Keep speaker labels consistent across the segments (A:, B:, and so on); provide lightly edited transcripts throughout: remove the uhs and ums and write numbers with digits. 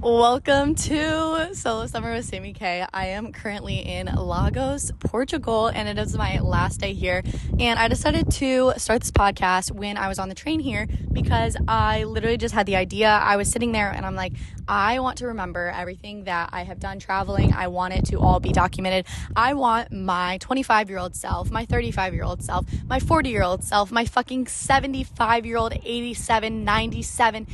A: Welcome to Solo Summer with Sammy K. I am currently in Lagos, Portugal, and it is my last day here. And I decided to start this podcast when I was on the train here because I literally just had the idea. I was sitting there and I'm like, I want to remember everything that I have done traveling. I want it to all be documented. I want my 25-year-old self, my 35-year-old self, my 40-year-old self, my fucking 75-year-old, 87, 97,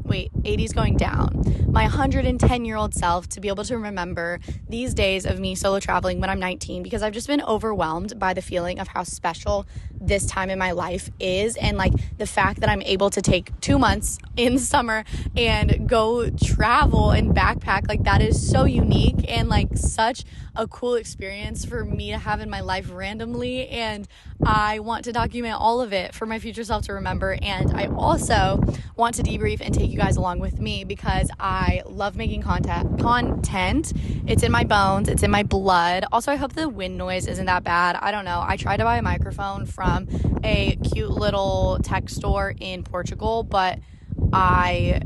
A: 80's going down. My 110-year-old self to be able to remember these days of me solo traveling when I'm 19, because I've just been overwhelmed by the feeling of how special this time in my life is, and like the fact that I'm able to take 2 months in the summer and go travel and backpack. Like, that is so unique and like such a cool experience for me to have in my life randomly, and I want to document all of it for my future self to remember. And I also want to debrief and take you guys along with me because I love making content. It's in my bones, it's in my blood. Also, I hope the wind noise isn't that bad. I don't know. I tried to buy a microphone from a cute little tech store in Portugal, but I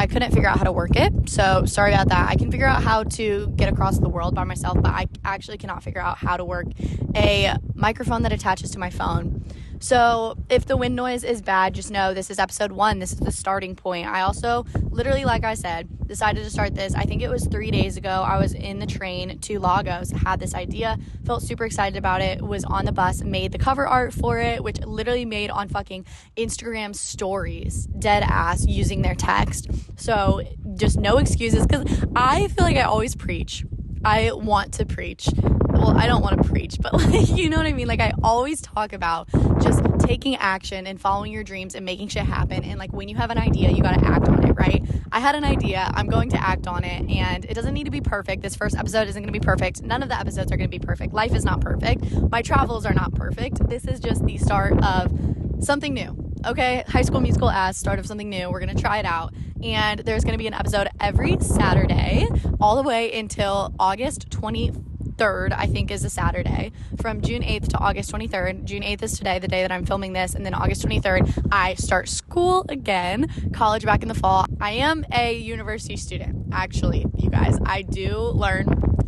A: couldn't figure out how to work it, so sorry about that. I can figure out how to get across the world by myself, but I actually cannot figure out how to work a microphone that attaches to my phone. So if the wind noise is bad, just know this is episode 1. This is the starting point. I also, literally, like I said, decided to start this. I think it was 3 days ago. I was in the train to Lagos, had this idea, felt super excited about it, was on the bus, made the cover art for it, which literally made on fucking Instagram stories, dead ass, using their text. So just no excuses, because I feel like I always preach. I want to preach. Well, I don't want to preach, but like, you know what I mean? Like, I always talk about just taking action and following your dreams and making shit happen. And like, when you have an idea, you got to act on it, right? I had an idea. I'm going to act on it, and it doesn't need to be perfect. This first episode isn't going to be perfect. None of the episodes are going to be perfect. Life is not perfect. My travels are not perfect. This is just the start of something new. Okay, High School Musical as start of something new. We're going to try it out. And there's going to be an episode every Saturday all the way until August 23rd, I think, is a Saturday, from June 8th to August 23rd. June 8th is today, the day that I'm filming this, and then August 23rd, I start school again, college back in the fall. I am a university student, actually, you guys. I do learn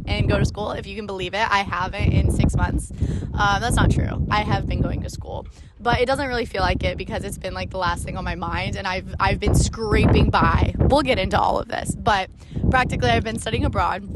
A: and go to school, if you can believe it. I haven't in 6 months. That's not true. I have been going to school, but it doesn't really feel like it because it's been like the last thing on my mind, and I've been scraping by. We'll get into all of this, but practically I've been studying abroad.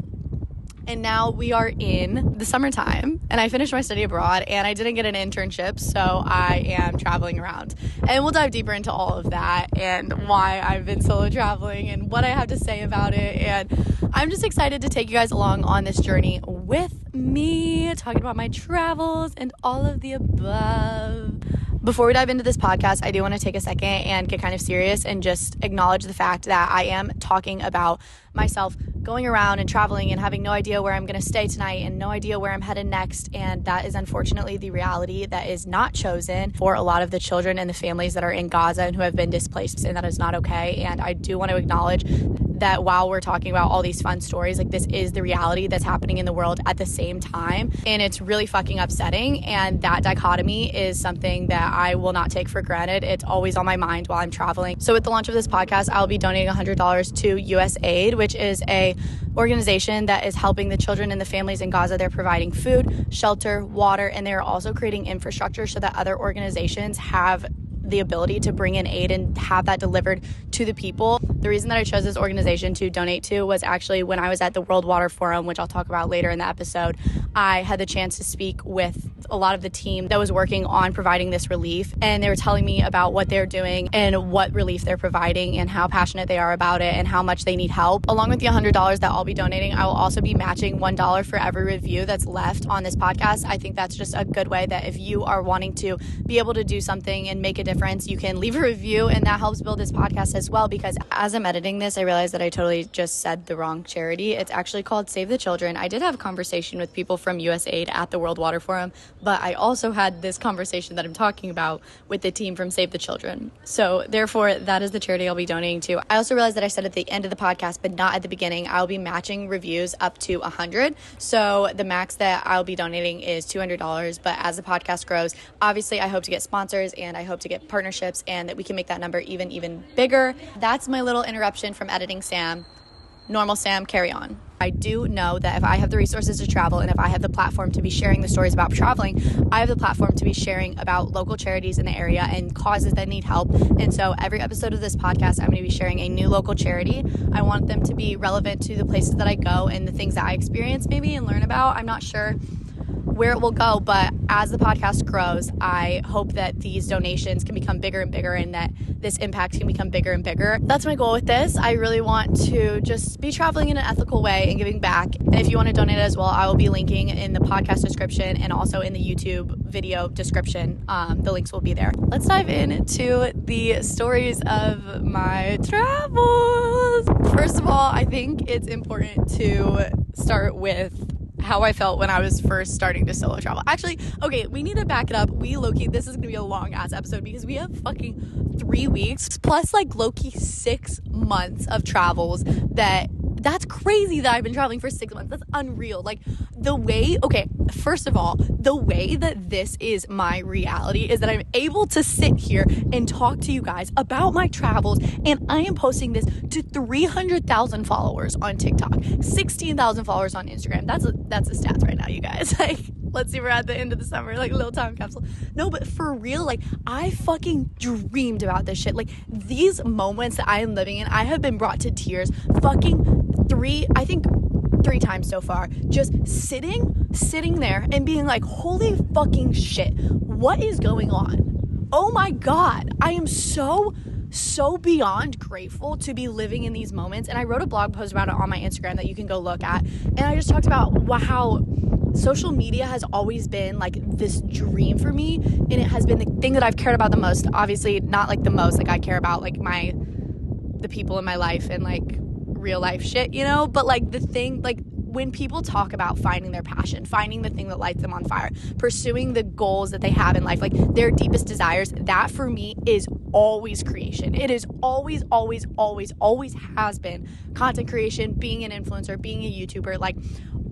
A: And now we are in the summertime, and I finished my study abroad, and I didn't get an internship, so I am traveling around. And we'll dive deeper into all of that and why I've been solo traveling and what I have to say about it. And I'm just excited to take you guys along on this journey with me, talking about my travels and all of the above. Before we dive into this podcast, I do want to take a second and get kind of serious and just acknowledge the fact that I am talking about myself going around and traveling and having no idea where I'm going to stay tonight and no idea where I'm headed next. And that is unfortunately the reality that is not chosen for a lot of the children and the families that are in Gaza and who have been displaced, and that is not okay. And I do want to acknowledge that while we're talking about all these fun stories, like, this is the reality that's happening in the world at the same time, and it's really fucking upsetting. And that dichotomy is something that I will not take for granted. It's always on my mind while I'm traveling. So with the launch of this podcast, I'll be donating $100 to USAID, which is a organization that is helping the children and the families in Gaza. They're providing food, shelter, water, and they're also creating infrastructure so that other organizations have the ability to bring in aid and have that delivered to the people. The reason that I chose this organization to donate to was actually when I was at the World Water Forum, which I'll talk about later in the episode. I had the chance to speak with a lot of the team that was working on providing this relief, and they were telling me about what they're doing and what relief they're providing and how passionate they are about it and how much they need help. Along with the $100 that I'll be donating, I will also be matching $1 for every review that's left on this podcast. I think that's just a good way that if you are wanting to be able to do something and make a difference, you can leave a review, and that helps build this podcast as well. Because as I'm editing this, I realized that I totally just said the wrong charity. It's actually called Save the Children. I did have a conversation with people from USAID at the World Water Forum, but I also had this conversation that I'm talking about with the team from Save the Children. So therefore, that is the charity I'll be donating to. I also realized that I said at the end of the podcast, but not at the beginning, I'll be matching reviews up to 100. So the max that I'll be donating is $200. But as the podcast grows, obviously I hope to get sponsors and I hope to get partnerships and that we can make that number even bigger. That's my little interruption from editing Sam. Normal Sam, carry on. I do know that if I have the resources to travel and if I have the platform to be sharing the stories about traveling, I have the platform to be sharing about local charities in the area and causes that need help. And so every episode of this podcast, I'm going to be sharing a new local charity. I want them to be relevant to the places that I go and the things that I experience maybe and learn about. I'm not sure where it will go, but as the podcast grows, I hope that these donations can become bigger and bigger and that this impact can become bigger and bigger. That's my goal with this. I really want to just be traveling in an ethical way and giving back. And if you want to donate as well, I will be linking in the podcast description and also in the YouTube video description. The links will be there. Let's dive into the stories of my travels. First of all, I think it's important to start with how I felt when I was first starting to solo travel. Actually, okay, we need to back it up. This is gonna be a long ass episode because we have fucking 3 weeks plus like low-key 6 months of travels. That's crazy that I've been traveling for 6 months. That's unreal. Like first of all, the way that this is my reality is that I'm able to sit here and talk to you guys about my travels, and I am posting this to 300,000 followers on TikTok, 16,000 followers on Instagram. That's the stats right now, you guys. Like, let's see, we're at the end of the summer, like a little time capsule. No, but for real, like, I fucking dreamed about this shit. Like, these moments that I am living in, I have been brought to tears fucking three times so far, just sitting there and being like, holy fucking shit, what is going on? Oh my God, I am so beyond grateful to be living in these moments. And I wrote a blog post about it on my Instagram that you can go look at, and I just talked about how social media has always been like this dream for me, and it has been the thing that I've cared about the most. Obviously not like the most, like I care about like the people in my life and like real life shit, you know, but like the thing, like when people talk about finding their passion, finding the thing that lights them on fire, pursuing the goals that they have in life, like their deepest desires, that for me is always creation. It is always has been content creation, being an influencer, being a YouTuber, like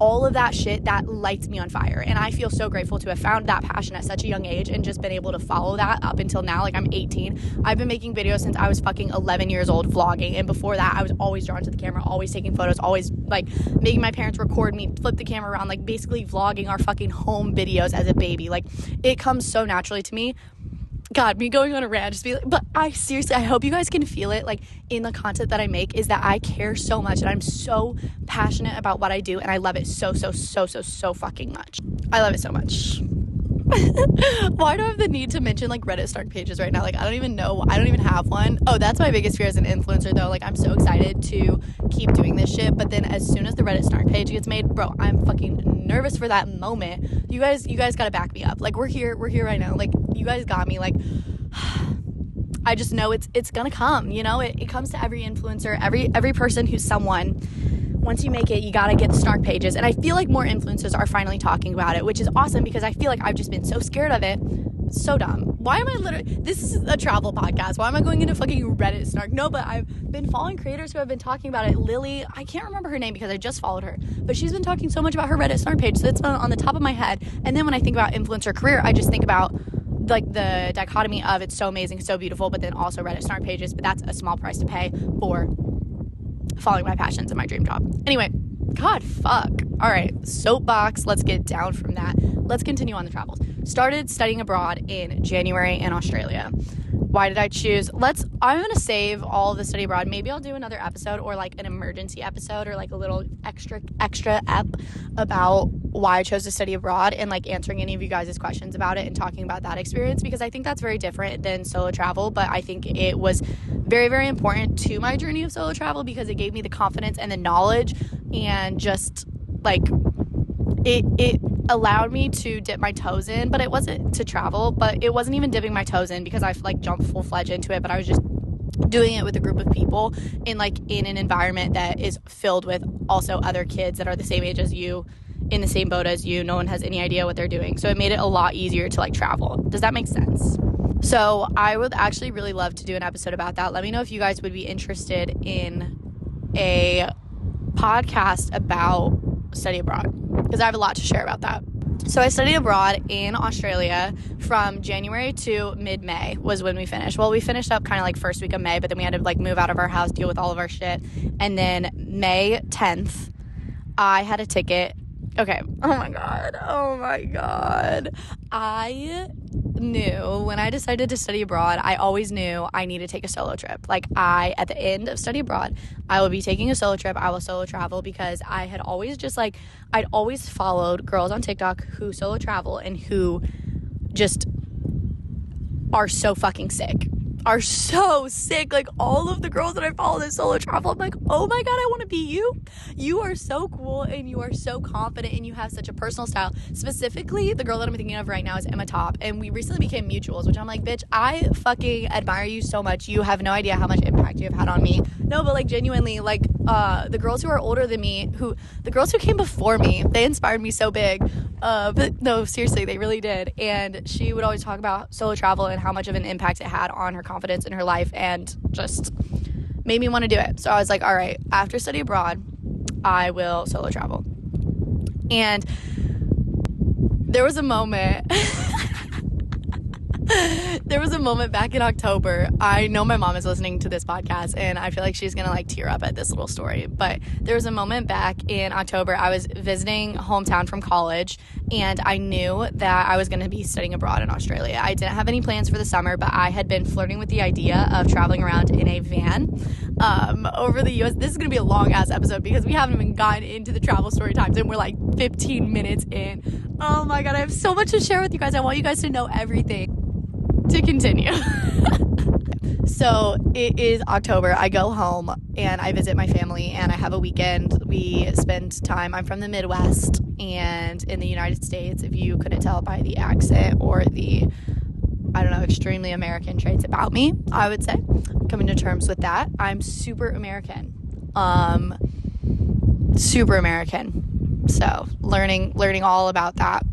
A: all of that shit that lights me on fire. And I feel so grateful to have found that passion at such a young age and just been able to follow that up until now. Like, I'm 18. I've been making videos since I was fucking 11 years old, vlogging. And before that, I was always drawn to the camera, always taking photos, always like making my parents record me, flip the camera around, like basically vlogging our fucking home videos as a baby. Like, it comes so naturally to me. God, me going on a rant, but I hope you guys can feel it, like, in the content that I make, is that I care so much and I'm so passionate about what I do, and I love it so fucking much. I love it so much. Why do I have the need to mention like Reddit start pages right now? Like, I don't even know. I don't even have one. Oh, that's my biggest fear as an influencer though. Like, I'm so excited to keep doing this shit, but then as soon as the Reddit start page gets made, bro, I'm fucking nervous for that moment. You guys gotta back me up. Like, we're here right now. Like, you guys got me. Like, I just know it's gonna come, you know. It comes to every influencer, every person who's someone. Once you make it, you gotta get the snark pages. And I feel like more influencers are finally talking about it, which is awesome because I feel like I've just been so scared of it. So dumb. Why am I this is a travel podcast. Why am I going into fucking Reddit snark? No, but I've been following creators who have been talking about it. Lily, I can't remember her name because I just followed her, but she's been talking so much about her Reddit snark page. So it's been on the top of my head. And then when I think about influencer career, I just think about like the dichotomy of it's so amazing, so beautiful, but then also Reddit snark pages. But that's a small price to pay for following my passions and my dream job. Anyway, God, fuck. All right, soapbox. Let's get down from that. Let's continue on the travels. Started studying abroad in January in Australia. Why did I choose? I'm going to save all the study abroad. Maybe I'll do another episode or like an emergency episode or like a little extra ep about why I chose to study abroad and like answering any of you guys' questions about it and talking about that experience, because I think that's very different than solo travel. But I think it was very, very important to my journey of solo travel because it gave me the confidence and the knowledge, and just like it allowed me to dip my toes in. But it wasn't to travel, but it wasn't even dipping my toes in because I like jumped full-fledged into it, but I was just doing it with a group of people in an environment that is filled with also other kids that are the same age as you, in the same boat as you. No one has any idea what they're doing, so it made it a lot easier to like travel. Does that make sense? So I would actually really love to do an episode about that. Let me know if you guys would be interested in a podcast about study abroad, because I have a lot to share about that. So I studied abroad in Australia from January to mid-May was when we finished. Well, we finished up kind of like first week of May, but then we had to like move out of our house, deal with all of our shit. And then May 10th, I had a ticket. Okay. Oh my God. I knew when I decided to study abroad, I always knew I needed to take a solo trip. Like at the end of study abroad, I will be taking a solo trip. I will solo travel because I had always I'd always followed girls on TikTok who solo travel and who just are so fucking sick. Like all of the girls that I follow that solo travel, I'm like, oh my God, I want to be you. You are so cool and you are so confident and you have such a personal style. Specifically, the girl that I'm thinking of right now is Emma Top, and we recently became mutuals, which I'm like, bitch, I fucking admire you so much. You have no idea how much impact you have had on me. No, but like genuinely, like the girls who are older than me, the girls who came before me, they inspired me so big. But no, seriously, they really did. And she would always talk about solo travel and how much of an impact it had on her confidence in her life, and just made me want to do it. So I was like, all right, after study abroad, I will solo travel. And there was a moment back in October. I know my mom is listening to this podcast and I feel like she's gonna like tear up at this little story, but there was a moment back in October. I was visiting hometown from college and I knew that I was gonna be studying abroad in Australia. I didn't have any plans for the summer, but I had been flirting with the idea of traveling around in a van over the US. This is gonna be a long ass episode because we haven't even gotten into the travel story times and we're like 15 minutes in. Oh my God, I have so much to share with you guys. I want you guys to know everything. To continue. So it is October. I go home and I visit my family and I have a weekend. We spend time. I'm from the Midwest and in the United States, if you couldn't tell by the accent or the, I don't know, extremely American traits about me, I would say. Coming to terms with that. I'm super American. Super American. So learning all about that.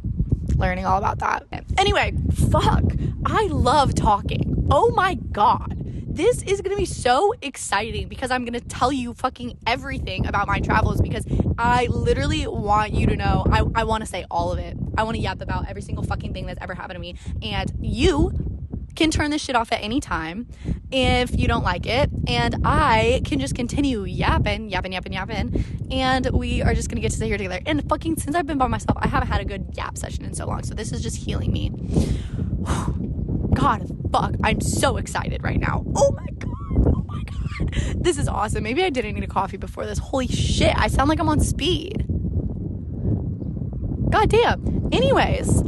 A: Anyway, fuck. I love talking. Oh my God. This is going to be so exciting because I'm going to tell you fucking everything about my travels because I literally want you to know. I want to say all of it. I want to yap about every single fucking thing that's ever happened to me. And you can turn this shit off at any time if you don't like it. And I can just continue yapping. And we are just going to get to sit here together. And fucking since I've been by myself, I haven't had a good yap session in so long. So this is just healing me. God, fuck. I'm so excited right now. Oh my God. This is awesome. Maybe I didn't need a coffee before this. Holy shit. I sound like I'm on speed. God damn. Anyways,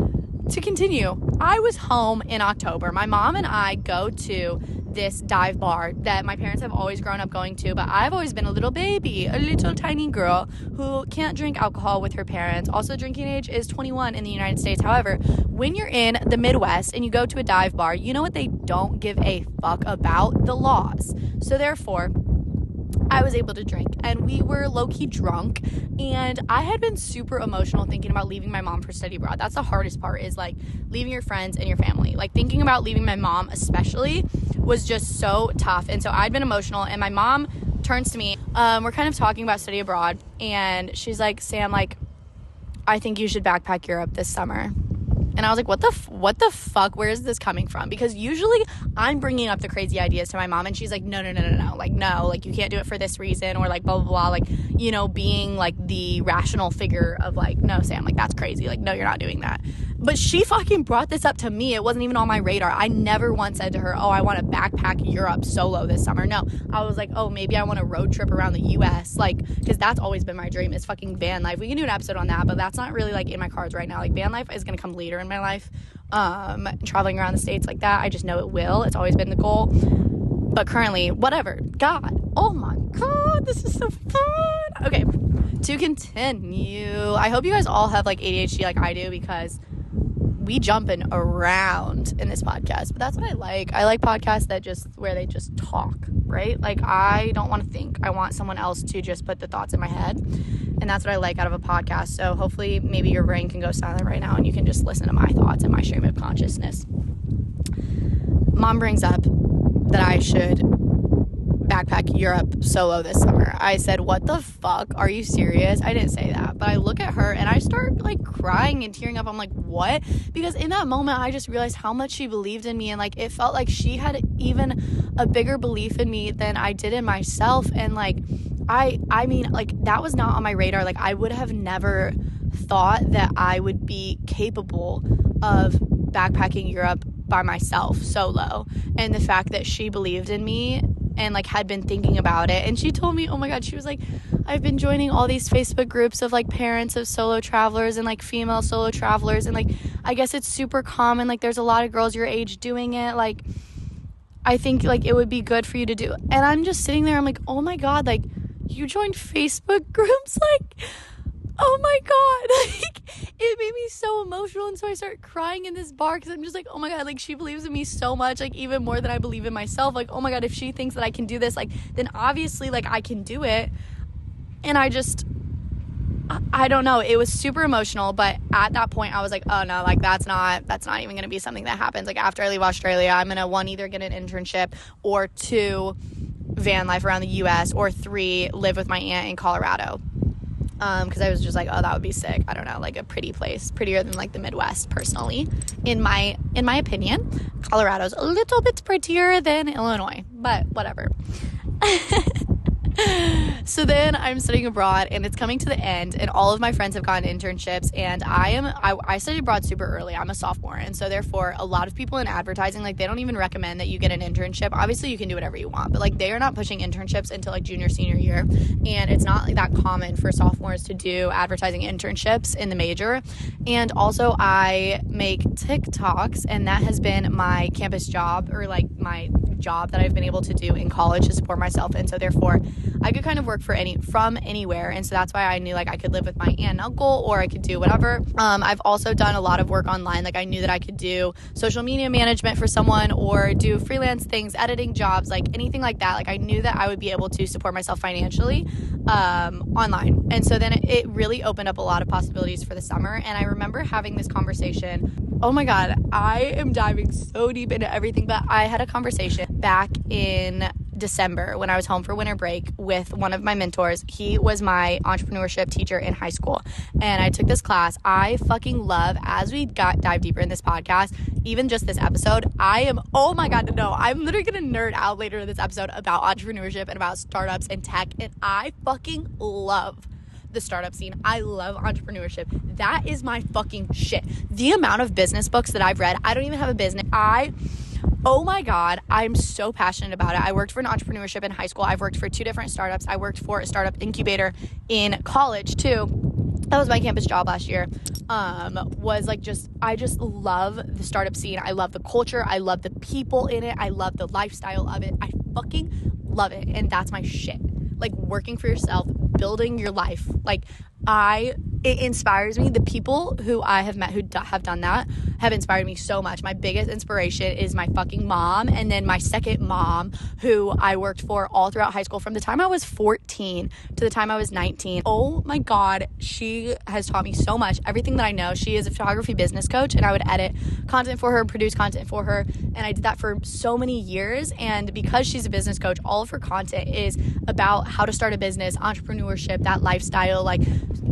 A: to continue, I was home in October. My mom and I go to this dive bar that my parents have always grown up going to, but I've always been a little baby, a little tiny girl who can't drink alcohol with her parents. Also, drinking age is 21 in the United States. However, when you're in the Midwest and you go to a dive bar, you know what they don't give a fuck about? The laws. So therefore, I was able to drink and we were low-key drunk, and I had been super emotional thinking about leaving my mom for study abroad. That's the hardest part, is like leaving your friends and your family. Like thinking about leaving my mom especially was just so tough. And so I'd been emotional, and my mom turns to me. We're kind of talking about study abroad, and she's like, Sam, like, I think you should backpack Europe this summer. And I was like, what the fuck? Where is this coming from? Because usually I'm bringing up the crazy ideas to my mom and she's like, no. Like, no, like you can't do it for this reason, or like blah, blah, blah. Like, you know, being like the rational figure of like, no, Sam, like that's crazy. Like, no, you're not doing that. But she fucking brought this up to me. It wasn't even on my radar. I never once said to her, oh, I want to backpack Europe solo this summer. No, I was like, oh, maybe I want a road trip around the US. Like, because that's always been my dream, is fucking van life. We can do an episode on that, but that's not really like in my cards right now. Like van life is going to come later in my life. Traveling around the States like that, I just know it will. It's always been the goal. But currently, whatever. God, oh my God, this is so fun. Okay, to continue, I hope you guys all have like ADHD like I do, because we jumping around in this podcast, but that's what I like. I like podcasts that just, where they just talk, right? Like, I don't want to think. I want someone else to just put the thoughts in my head, and that's what I like out of a podcast. So hopefully maybe your brain can go silent right now and you can just listen to my thoughts and my stream of consciousness. Mom brings up that I should backpack backpack Europe solo this summer. I said, what the fuck? Are you serious? I didn't say that, but I look at her and I start like crying and tearing up. I'm like, what? Because in that moment, I just realized how much she believed in me, and like it felt like she had even a bigger belief in me than I did in myself. And like I mean, like that was not on my radar. Like I would have never thought that I would be capable of backpacking Europe by myself solo. And the fact that she believed in me and like had been thinking about it, and she told me, oh my god, she was like, I've been joining all these Facebook groups of like parents of solo travelers and like female solo travelers, and like I guess it's super common, like there's a lot of girls your age doing it, like I think like it would be good for you to do. And I'm just sitting there, I'm like, oh my god, like you joined Facebook groups, like oh my god, like it made me so emotional. And so I start crying in this bar because I'm just like, oh my god, like she believes in me so much, like even more than I believe in myself. Like, oh my god, if she thinks that I can do this, like then obviously like I can do it. And I don't know, it was super emotional. But at that point I was like, oh no, like that's not even gonna be something that happens. Like after I leave Australia, I'm gonna, one, either get an internship, or two, van life around the US, or three, live with my aunt in Colorado. Because I was just like, oh, that would be sick. I don't know, like a pretty place, prettier than like the Midwest, personally, in my opinion. Colorado's a little bit prettier than Illinois, but whatever. So then I'm studying abroad, and it's coming to the end, and all of my friends have gotten internships, and I studied abroad super early. I'm a sophomore, and so therefore a lot of people in advertising, like they don't even recommend that you get an internship. Obviously you can do whatever you want, but like they are not pushing internships until like junior, senior year, and it's not like that common for sophomores to do advertising internships in the major. And also I make TikToks, and that has been my campus job, or like my job that I've been able to do in college to support myself. And so therefore I could kind of work from anywhere. And so that's why I knew like I could live with my aunt and uncle, or I could do whatever. I've also done a lot of work online. Like I knew that I could do social media management for someone, or do freelance things, editing jobs, like anything like that. Like I knew that I would be able to support myself financially online. And so then it really opened up a lot of possibilities for the summer. And I remember having this conversation. Oh my god, I am diving so deep into everything, but I had a conversation back in December when I was home for winter break with one of my mentors. He was my entrepreneurship teacher in high school, and I took this class. I fucking love, as we dive deeper in this podcast, even just this episode, oh my god, no, I'm literally gonna nerd out later in this episode about entrepreneurship and about startups and tech, and I fucking love the startup scene. I love entrepreneurship. That is my fucking shit. The amount of business books that I've read, I don't even have a business. Oh my god, I'm so passionate about it. I worked for an entrepreneurship in high school. I've worked for 2 different startups. I worked for a startup incubator in college too. That was my campus job last year. I just love the startup scene. I love the culture. I love the people in it. I love the lifestyle of it. I fucking love it. And that's my shit. Like working for yourself, building your life. Like it inspires me. The people who I have met who have done that have inspired me so much. My biggest inspiration is my fucking mom, and then my second mom, who I worked for all throughout high school from the time I was 14 to the time I was 19. Oh my god, she has taught me so much. Everything that I know. She is a photography business coach, and I would edit content for her, produce content for her, and I did that for so many years. And because she's a business coach, all of her content is about how to start a business, entrepreneurship, that lifestyle, like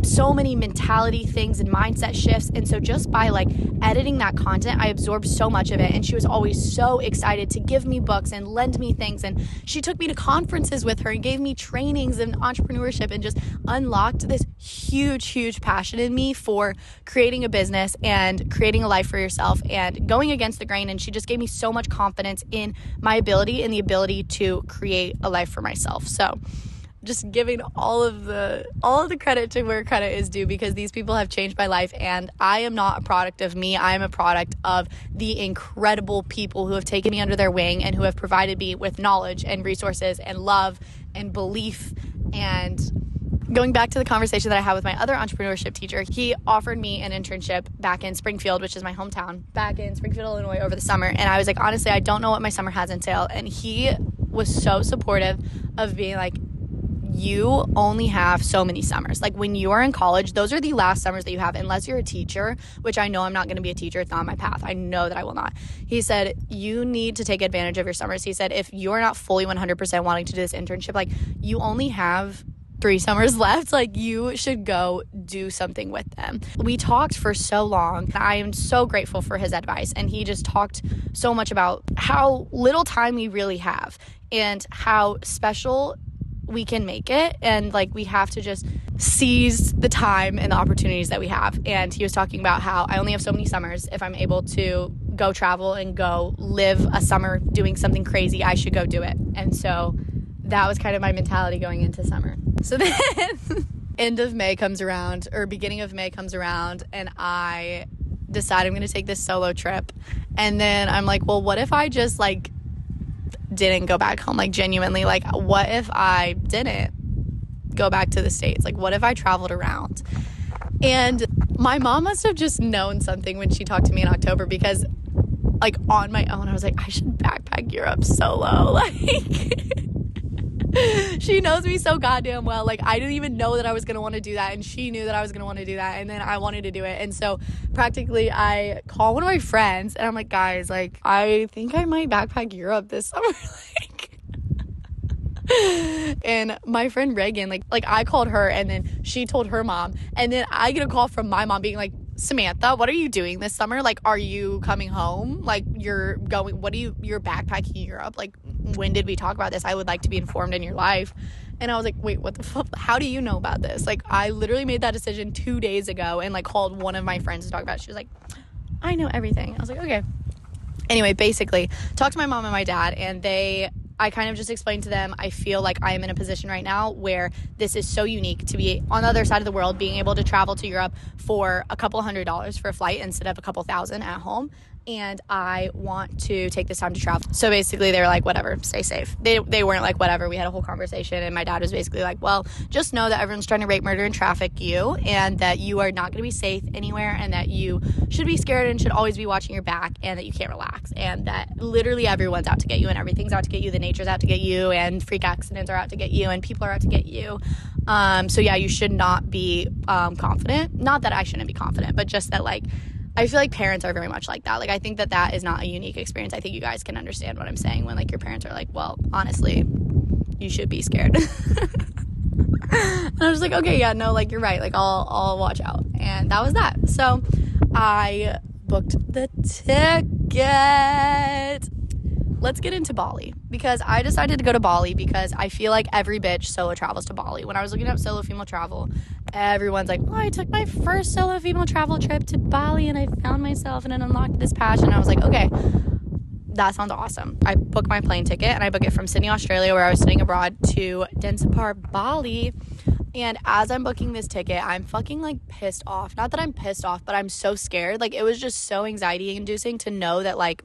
A: so many mentality things and mindset shifts. And so just by like editing that content, I absorbed so much of it. And she was always so excited to give me books and lend me things. And she took me to conferences with her and gave me trainings in entrepreneurship, and just unlocked this huge passion in me for creating a business and creating a life for yourself and going against the grain. And she just gave me so much confidence in my ability and the ability to create a life for myself. So just giving all of the credit to where credit is due, because these people have changed my life, and I am not a product of me. I am a product of the incredible people who have taken me under their wing and who have provided me with knowledge and resources and love and belief. And going back to the conversation that I had with my other entrepreneurship teacher, he offered me an internship back in Springfield, which is my hometown, back in Springfield, Illinois, over the summer. And I was like, honestly, I don't know what my summer has entailed. And he was so supportive of being like, you only have so many summers. Like when you are in college, those are the last summers that you have, unless you're a teacher, which I know I'm not going to be a teacher. It's not my path. I know that I will not. He said, you need to take advantage of your summers. He said, if you're not fully 100% wanting to do this internship, like you only have 3 summers left, like you should go do something with them. We talked for so long. I am so grateful for his advice, and he just talked so much about how little time we really have and how special we can make it, and like we have to just seize the time and the opportunities that we have. And he was talking about how I only have so many summers. If I'm able to go travel and go live a summer doing something crazy, I should go do it. And so that was kind of my mentality going into summer. So then end of May comes around, or beginning of May comes around, and I decide I'm going to take this solo trip. And then I'm like, well, what if I just like didn't go back home? Like genuinely, like what if I didn't go back to the States? Like what if I traveled around? And my mom must have just known something when she talked to me in October, because like on my own I was like, I should backpack Europe solo. Like she knows me so goddamn well. Like I didn't even know that I was going to want to do that, and she knew that I was going to want to do that, and then I wanted to do it. And so practically I call one of my friends and I'm like, guys, like I think I might backpack Europe this summer. Like and my friend Reagan, like I called her, and then she told her mom, and then I get a call from my mom being like, Samantha, what are you doing this summer? Like, are you coming home? Like, you're backpacking Europe? Like, when did we talk about this? I would like to be informed in your life. And I was like, wait, what the fuck? How do you know about this? Like, I literally made that decision 2 days ago and, like, called one of my friends to talk about it. She was like, I know everything. I was like, okay. Anyway, basically, talked to my mom and my dad, and I kind of just explained to them, I feel like I am in a position right now where this is so unique to be on the other side of the world, being able to travel to Europe for a couple $100s for a flight instead of a couple thousand at home. And I want to take this time to travel. So basically they were like, whatever, stay safe. They weren't like, whatever. We had a whole conversation, and my dad was basically like, well, just know that everyone's trying to rape, murder, and traffic you, and that you are not going to be safe anywhere, and that you should be scared and should always be watching your back, and that you can't relax, and that literally everyone's out to get you, and everything's out to get you. The nature's out to get you, and freak accidents are out to get you, and people are out to get you. So yeah, you should not be confident. Not that I shouldn't be confident, but just that, like, I feel like parents are very much like that. Like, I think that is not a unique experience. I think you guys can understand what I'm saying when, like, your parents are like, well, honestly, you should be scared. And I was like, okay, yeah, no, like, you're right. Like, I'll watch out. And that was that. So I booked the ticket. Let's get into Bali, because I decided to go to Bali because I feel like every bitch solo travels to Bali. When I was looking up solo female travel, everyone's like, oh, I took my first solo female travel trip to Bali and I found myself and it unlocked this passion. I was like, okay, that sounds awesome. I booked my plane ticket, and I booked it from Sydney, Australia, where I was studying abroad, to Denpasar, Bali. And as I'm booking this ticket, I'm fucking, like, pissed off. Not that I'm pissed off, but I'm so scared. Like, it was just so anxiety-inducing to know that, like,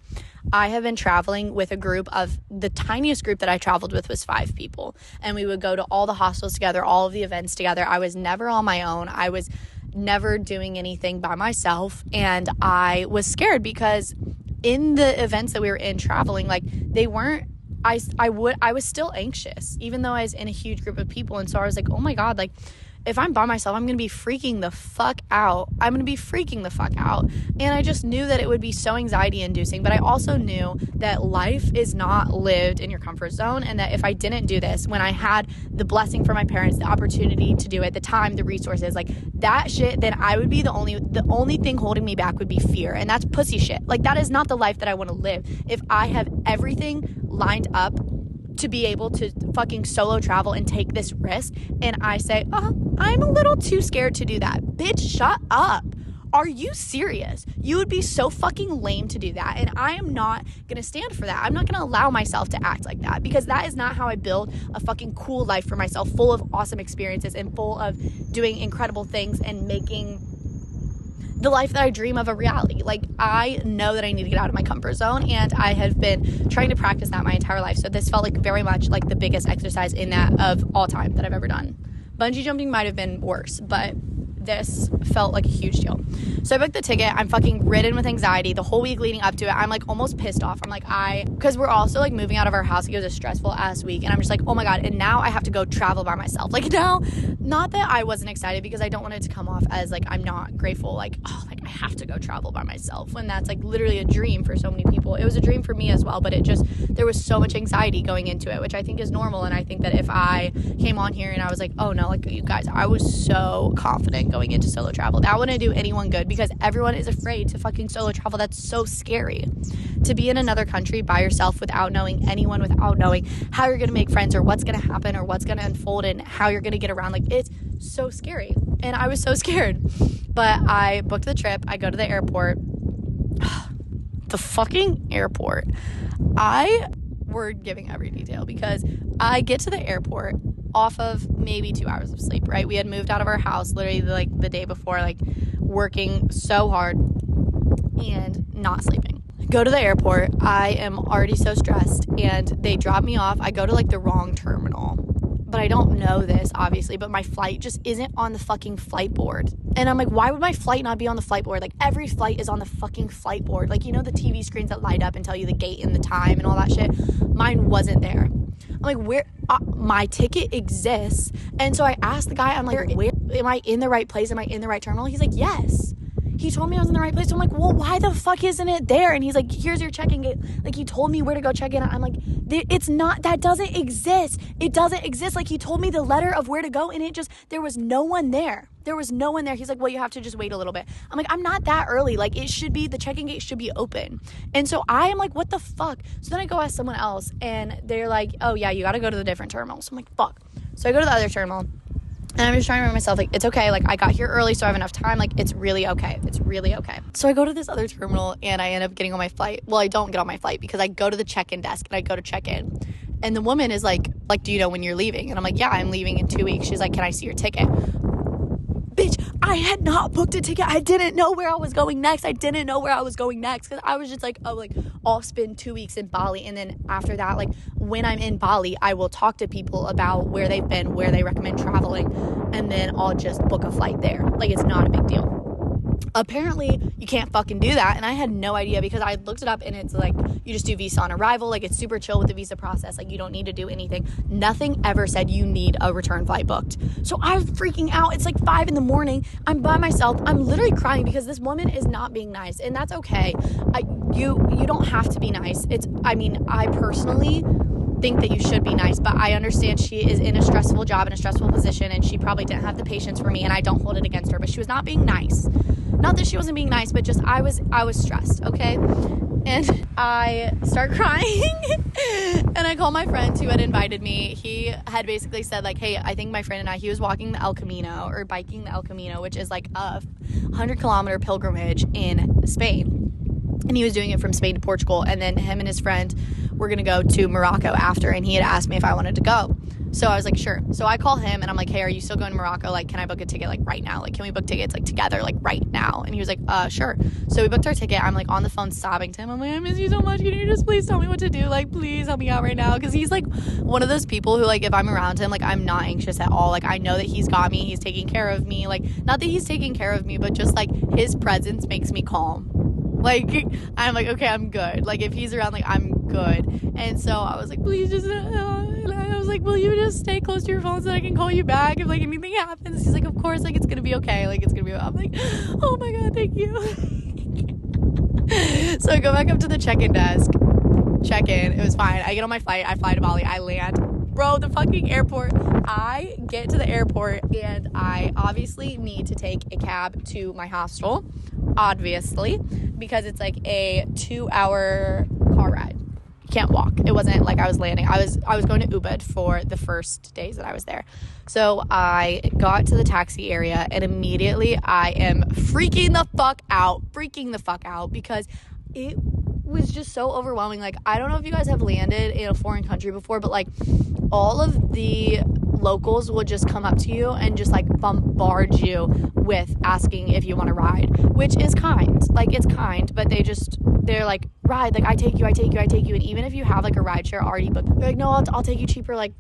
A: I have been traveling with a group of, the tiniest group that I traveled with was 5 people. And we would go to all the hostels together, all of the events together. I was never on my own. I was never doing anything by myself. And I was scared because in the events that we were in traveling, like, they weren't, I was still anxious, even though I was in a huge group of people. And so I was like, oh my God, like, if I'm by myself, I'm going to be freaking the fuck out. And I just knew that it would be so anxiety inducing, but I also knew that life is not lived in your comfort zone, and that if I didn't do this, when I had the blessing from my parents, the opportunity to do it, the time, the resources, like that shit, then I would be the only thing holding me back would be fear. And that's pussy shit. Like, that is not the life that I want to live. If I have everything lined up to be able to fucking solo travel and take this risk, and I say, I'm a little too scared to do that. Bitch, shut up. Are you serious? You would be so fucking lame to do that, and I am not gonna stand for that. I'm not gonna allow myself to act like that, because that is not how I build a fucking cool life for myself, full of awesome experiences and full of doing incredible things and making the life that I dream of a reality. Like, I know that I need to get out of my comfort zone, and I have been trying to practice that my entire life. So this felt like very much like the biggest exercise in that of all time that I've ever done. Bungee jumping might have been worse, but this felt like a huge deal. So I booked the ticket. I'm fucking ridden with anxiety the whole week leading up to it. I'm like almost pissed off. I'm like, because we're also like moving out of our house. It was a stressful ass week. And I'm just like, oh my God. And now I have to go travel by myself. Like now, not that I wasn't excited, because I don't want it to come off as like I'm not grateful. Like, oh, like I have to go travel by myself, when that's like literally a dream for so many people. It was a dream for me as well, but there was so much anxiety going into it, which I think is normal. And I think that if I came on here and I was like, oh no, like you guys, I was so confident going into solo travel, that wouldn't do anyone good, because everyone is afraid to fucking solo travel. That's so scary, to be in another country by yourself without knowing anyone, without knowing how you're gonna make friends or what's gonna happen or what's gonna unfold and how you're gonna get around. Like, it's so scary, and I was so scared. But I booked the trip. I go to the airport. The fucking airport. We're giving every detail, because I get to the airport off of maybe 2 hours of sleep, right? We had moved out of our house literally like the day before, like working so hard and not sleeping. Go to the airport. I am already so stressed, and they drop me off. I go to like the wrong terminal, but I don't know this obviously, but my flight just isn't on the fucking flight board. And I'm like, why would my flight not be on the flight board? Like, every flight is on the fucking flight board. Like, you know, the TV screens that light up and tell you the gate and the time and all that shit. Mine wasn't there. I'm like, where? My ticket exists. And so I asked the guy, I'm like, where am I in the right place? Am I in the right terminal? He's like, yes. He told me I was in the right place. So I'm like, well, why the fuck isn't it there? And he's like, here's your check-in gate. Like, he told me where to go check in. I'm like, it's not, that doesn't exist. It doesn't exist. Like, he told me the letter of where to go, and there was no one there. There was no one there. He's like, well, you have to just wait a little bit. I'm like, I'm not that early. Like, the check-in gate should be open. And so I am like, what the fuck? So then I go ask someone else, and they're like, oh yeah, you got to go to the different terminal. So I'm like, fuck. So I go to the other terminal. And I'm just trying to remind myself, like, it's okay. Like, I got here early, so I have enough time. Like, it's really okay. It's really okay. So I go to this other terminal, and I end up getting on my flight. Well, I don't get on my flight, because I go to the check-in desk, and I go to check in. And the woman is like, do you know when you're leaving? And I'm like, yeah, I'm leaving in 2 weeks. She's like, can I see your ticket? Bitch, I had not booked a ticket. I didn't know where I was going next. Because I was just like, oh, like, I'll spend 2 weeks in Bali. And then after that, like, when I'm in Bali, I will talk to people about where they've been, where they recommend traveling. And then I'll just book a flight there. Like, it's not a big deal. Apparently you can't fucking do that, and I had no idea, because I looked it up, and it's like, you just do visa on arrival. Like, it's super chill with the visa process. Like, you don't need to do anything. Nothing ever said you need a return flight booked. So I'm freaking out. It's like 5 a.m. I'm by myself. I'm literally crying because this woman is not being nice, and that's okay. You don't have to be nice. I personally think that you should be nice, but I understand she is in a stressful job, in a stressful position, and she probably didn't have the patience for me, and I don't hold it against her, but she was not being nice. Not that she wasn't being nice, but just I was stressed, okay? And I start crying, and I call my friend who had invited me. He had basically said, like, hey, I think my friend and he was walking the El Camino, or biking the El Camino, which is like a 100-kilometer pilgrimage in Spain. And he was doing it from Spain to Portugal, and then him and his friend were going to go to Morocco after, and he had asked me if I wanted to go. So I was like, sure. So I call him, and I'm like, hey, are you still going to Morocco? Like, can I book a ticket, like, right now? Like, can we book tickets, like, together, like, right now? And he was like, sure. So we booked our ticket. I'm, like, on the phone sobbing to him. I'm like, I miss you so much. Can you just please tell me what to do? Like, please help me out right now. Because he's, like, one of those people who, like, if I'm around him, like, I'm not anxious at all. Like, I know that he's got me. He's taking care of me. Like, not that he's taking care of me, but just, like, his presence makes me calm. Like, I'm like, okay, I'm good. Like, if he's around, like, I'm good. And so I was like, please just, I was like, will you just stay close to your phone so that I can call you back if, like, anything happens? He's like, of course, like, it's gonna be okay. Like, it's gonna be, I'm like, oh my God, thank you. So I go back up to the check-in desk, check in. It was fine. I get on my flight. I fly to Bali. I land. Bro, the fucking airport. I get to the airport, and I obviously need to take a cab to my hostel, obviously, because it's like a 2-hour car ride. You can't walk. It wasn't like I was landing. I was going to Ubud for the first days that I was there. So I got to the taxi area, and immediately I am freaking the fuck out because it was just so overwhelming. Like, I don't know if you guys have landed in a foreign country before, but like all of the locals will just come up to you and just like bombard you with asking if you want to ride, which is kind. Like, it's kind, but they're like, ride, like, I take you. And even if you have like a ride share already booked, they're like, no, I'll take you cheaper. Like,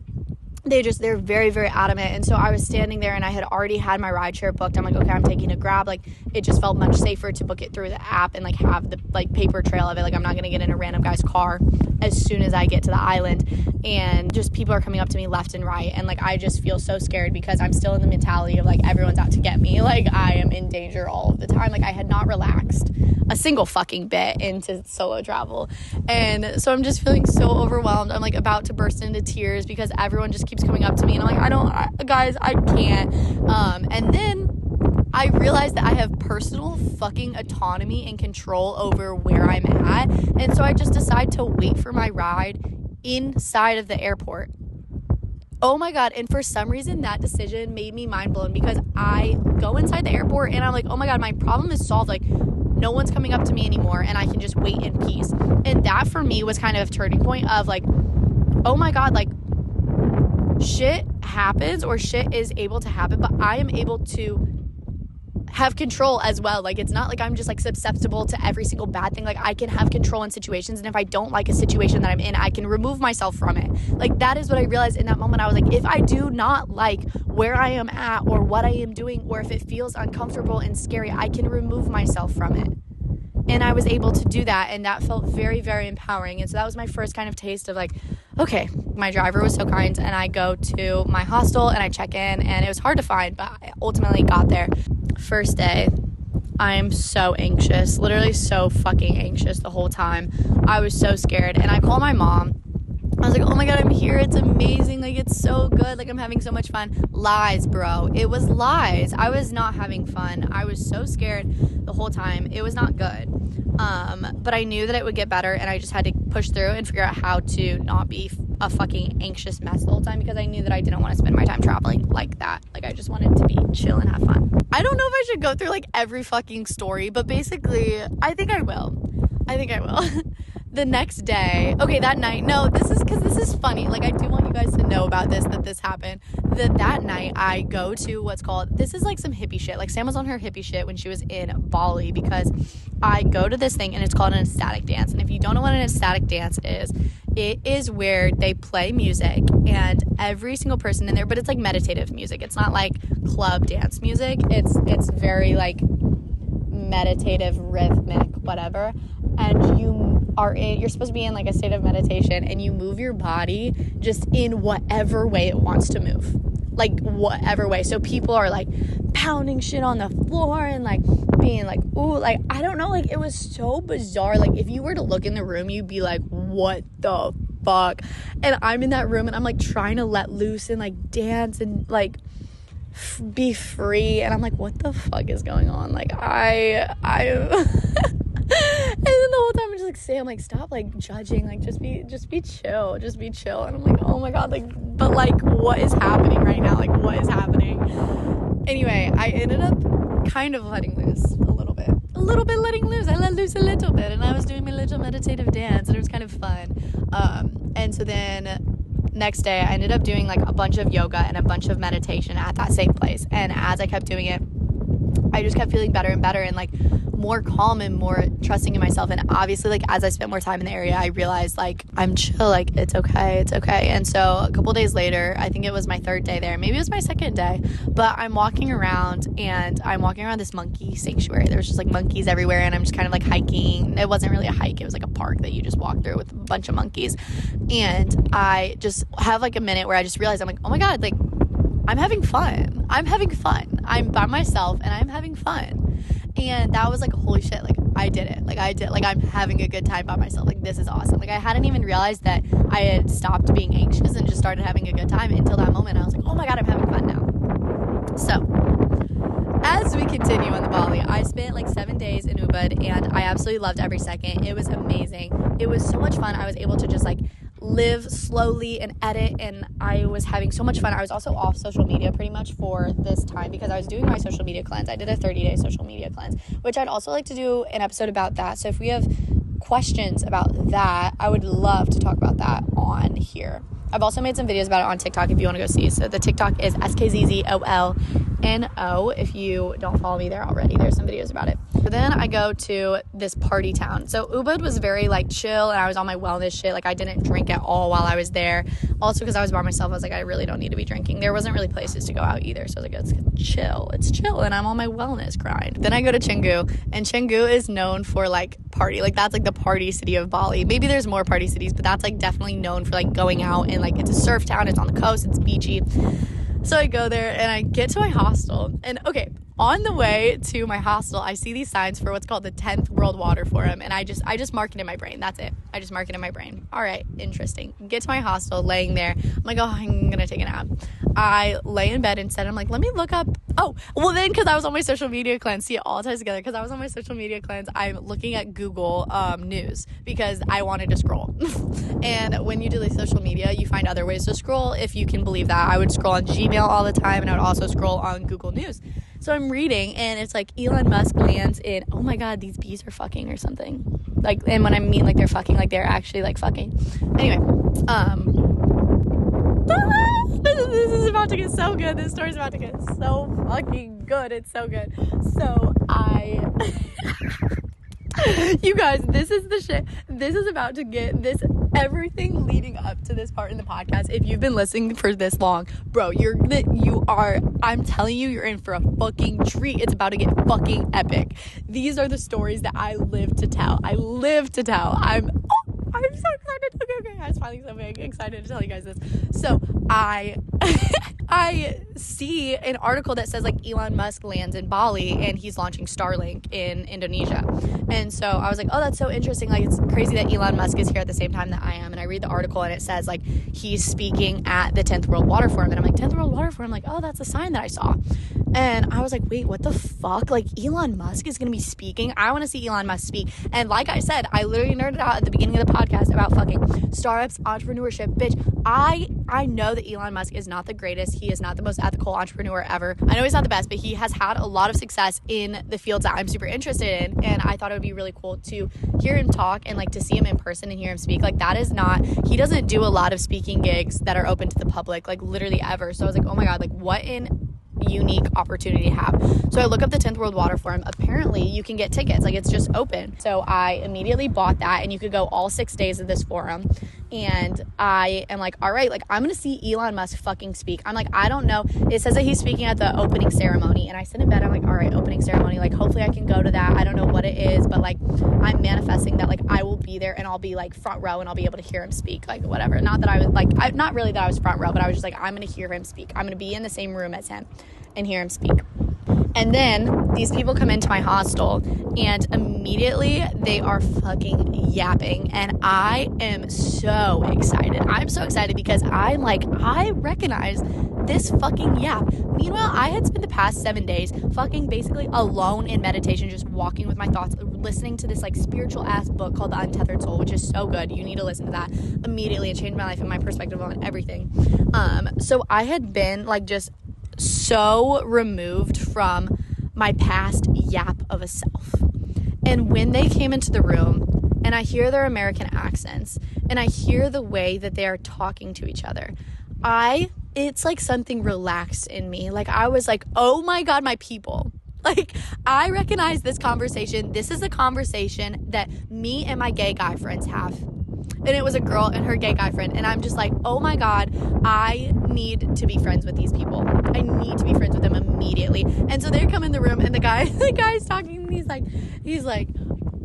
A: they're very, very adamant. And so I was standing there and I had already had my rideshare booked. I'm like, okay, I'm taking a Grab. Like, it just felt much safer to book it through the app and like have the like paper trail of it. Like, I'm not going to get in a random guy's car as soon as I get to the island. And just people are coming up to me left and right. And like, I just feel so scared because I'm still in the mentality of like, everyone's out to get me. Like, I am in danger all of the time. Like, I had not relaxed a single fucking bit into solo travel. And so I'm just feeling so overwhelmed. I'm like about to burst into tears because everyone just keeps coming up to me and I'm like, guys, I can't. And then I realized that I have personal fucking autonomy and control over where I'm at. And so I just decide to wait for my ride inside of the airport. Oh my God. And for some reason, that decision made me mind blown because I go inside the airport and I'm like, oh my God, my problem is solved. Like, no one's coming up to me anymore and I can just wait in peace. And that for me was kind of a turning point of like, oh my God, like shit happens or shit is able to happen, but I am able to have control as well. Like, it's not like I'm just like susceptible to every single bad thing. Like, I can have control in situations, and if I don't like a situation that I'm in, I can remove myself from it. Like, that is what I realized in that moment. I was like, if I do not like where I am at or what I am doing, or if it feels uncomfortable and scary, I can remove myself from it. And I was able to do that, and that felt very, very empowering. And so that was my first kind of taste of like, okay, my driver was so kind, and I go to my hostel and I check in, and it was hard to find, but I ultimately got there. First day, I'm so anxious, literally so fucking anxious the whole time. I was so scared, and I call my mom. I was like, oh my God, I'm here. It's amazing. Like, it's so good. Like, I'm having so much fun. Lies, bro. It was lies. I was not having fun. I was so scared the whole time. It was not good. But I knew that it would get better, and I just had to push through and figure out how to not be a fucking anxious mess the whole time, because I knew that I didn't want to spend my time traveling like that. Like, I just wanted to be chill and have fun. I don't know if I should go through like every fucking story, but basically, I think I will. The next day, okay, that night, no, this is funny. Like, I do want you guys to know about this, that this happened. That night, I go to what's called, this is like some hippie shit. Like, Sam was on her hippie shit when she was in Bali, because I go to this thing and it's called an ecstatic dance. And if you don't know what an ecstatic dance is, it is where they play music and every single person in there, but it's like meditative music. It's not like club dance music. It's very like meditative, rhythmic, whatever. And you're supposed to be in like a state of meditation, and you move your body just in whatever way it wants to move, like whatever way. So people are like pounding shit on the floor and like being like, ooh, like, I don't know, like, it was so bizarre. Like, if you were to look in the room, you'd be like, what the fuck? And I'm in that room and I'm like trying to let loose and like dance and like be free, and I'm like, what the fuck is going on? Like, I and then the whole time I'm just like, Sam, like, stop like judging, like, just be chill, and I'm like, oh my God, like, but like, what is happening right now? Like, what is happening? Anyway, I ended up kind of letting loose a little bit letting loose. I let loose a little bit, and I was doing my little meditative dance, and it was kind of fun. And so then next day I ended up doing like a bunch of yoga and a bunch of meditation at that same place. And as I kept doing it, I just kept feeling better and better, and like more calm and more trusting in myself. And obviously, like, as I spent more time in the area, I realized like I'm chill, like it's okay. And so a couple days later, I think it was my third day there, maybe it was my second day, but I'm walking around this monkey sanctuary. There was just like monkeys everywhere, and I'm just kind of like hiking. It wasn't really a hike, it was like a park that you just walk through with a bunch of monkeys. And I just have like a minute where I just realized, I'm like, oh my God, like, I'm having fun. I'm by myself and I'm having fun. And that was like, holy shit, like, I did it. Like, I'm having a good time by myself. Like, this is awesome. Like, I hadn't even realized that I had stopped being anxious and just started having a good time until that moment. I was like, oh my God, I'm having fun now. So, as we continue on the Bali, I spent like 7 days in Ubud, and I absolutely loved every second. It was amazing. It was so much fun. I was able to just like live slowly and edit, and I was having so much fun. I was also off social media pretty much for this time because I was doing my social media cleanse. I did a 30-day social media cleanse, which I'd also like to do an episode about that. So if we have questions about that, I would love to talk about that on here. I've also made some videos about it on TikTok if you want to go see. So the TikTok is SKZZOL N-O if you don't follow me there already. There's some videos about it. But then I go to this party town. So Ubud was very like chill, and I was on my wellness shit. Like I didn't drink at all while I was there. Also because I was by myself, I was like, I really don't need to be drinking. There wasn't really places to go out either. So I was like, it's chill, and I'm on my wellness grind. Then I go to Canggu, and Canggu is known for like party. Like that's like the party city of Bali. Maybe there's more party cities, but that's like definitely known for like going out, and like it's a surf town, it's on the coast, it's beachy. So I go there and I get to my hostel, and okay, on the way to my hostel, I see these signs for what's called the 10th World Water Forum, and I just mark it in my brain. That's it. I just mark it in my brain. All right, interesting. Get to my hostel, laying there. I'm like, oh, I'm gonna take a nap. I lay in bed instead. I'm like, let me look up. Oh, well then, because I was on my social media cleanse. See, it all ties together. Because I was on my social media cleanse, I'm looking at Google News because I wanted to scroll. And when you delete social media, you find other ways to scroll, if you can believe that. I would scroll on Gmail all the time, and I would also scroll on Google News. So I'm reading, and it's like Elon Musk lands in, oh my god, these bees are fucking or something. Like, and when I mean like they're fucking, like they're actually like fucking. Anyway, this is about to get so good. This story's about to get so fucking good. It's so good. So you guys, this is the shit. This is about to get this, everything leading up to this part in the podcast. If you've been listening for this long, bro, I'm telling you, you're in for a fucking treat. It's about to get fucking epic. These are the stories that I live to tell. I'm so excited. Okay. I was finally so big excited to tell you guys this. So I see an article that says like Elon Musk lands in Bali and he's launching Starlink in Indonesia. And so I was like, oh, that's so interesting. Like, it's crazy that Elon Musk is here at the same time that I am. And I read the article and it says like he's speaking at the 10th World Water Forum. And I'm like, 10th World Water Forum? Like, oh, that's a sign that I saw. And I was like, wait, what the fuck? Like, Elon Musk is going to be speaking? I want to see Elon Musk speak. And like I said, I literally nerded out at the beginning of the podcast about fucking startups, entrepreneurship. Bitch, I know that Elon Musk is not the greatest. He is not the most ethical entrepreneur ever. I know he's not the best, but he has had a lot of success in the fields that I'm super interested in. And I thought it would be really cool to hear him talk and like to see him in person and hear him speak. Like, that is not, he doesn't do a lot of speaking gigs that are open to the public, like literally ever. So I was like, oh my God, like what an unique opportunity to have. So I look up the 10th World Water Forum. Apparently you can get tickets, like it's just open. So I immediately bought that, and you could go all 6 days of this forum. And I am like, all right, like I'm gonna see Elon Musk fucking speak. I'm like, I don't know, it says that he's speaking at the opening ceremony, and I sit in bed, I'm like, all right, opening ceremony, like hopefully I can go to that. I don't know what it is, but like I'm manifesting that like I will be there and I'll be like front row and I'll be able to hear him speak, like whatever. Not that I was like, not really that I was front row, but I was just like, I'm gonna hear him speak. I'm gonna be in the same room as him and hear him speak. And then these people come into my hostel, and immediately they are fucking yapping, and I am so excited. I'm so excited because I'm like, I recognize this fucking yap. Meanwhile, I had spent the past 7 days fucking basically alone in meditation, just walking with my thoughts, listening to this like spiritual ass book called The Untethered Soul, which is so good. You need to listen to that immediately. It changed my life and my perspective on everything. So I had been like just so removed from my past yap of a self. And when they came into the room and I hear their American accents and I hear the way that they are talking to each other, it's like something relaxed in me. Like I was like, oh my God, my people. Like, I recognize this conversation. This is a conversation that me and my gay guy friends have. And it was a girl and her gay guy friend. And I'm just like, oh my God, I need to be friends with these people. I need to be friends with them immediately. And so they come in the room, and the guy's talking, and he's like,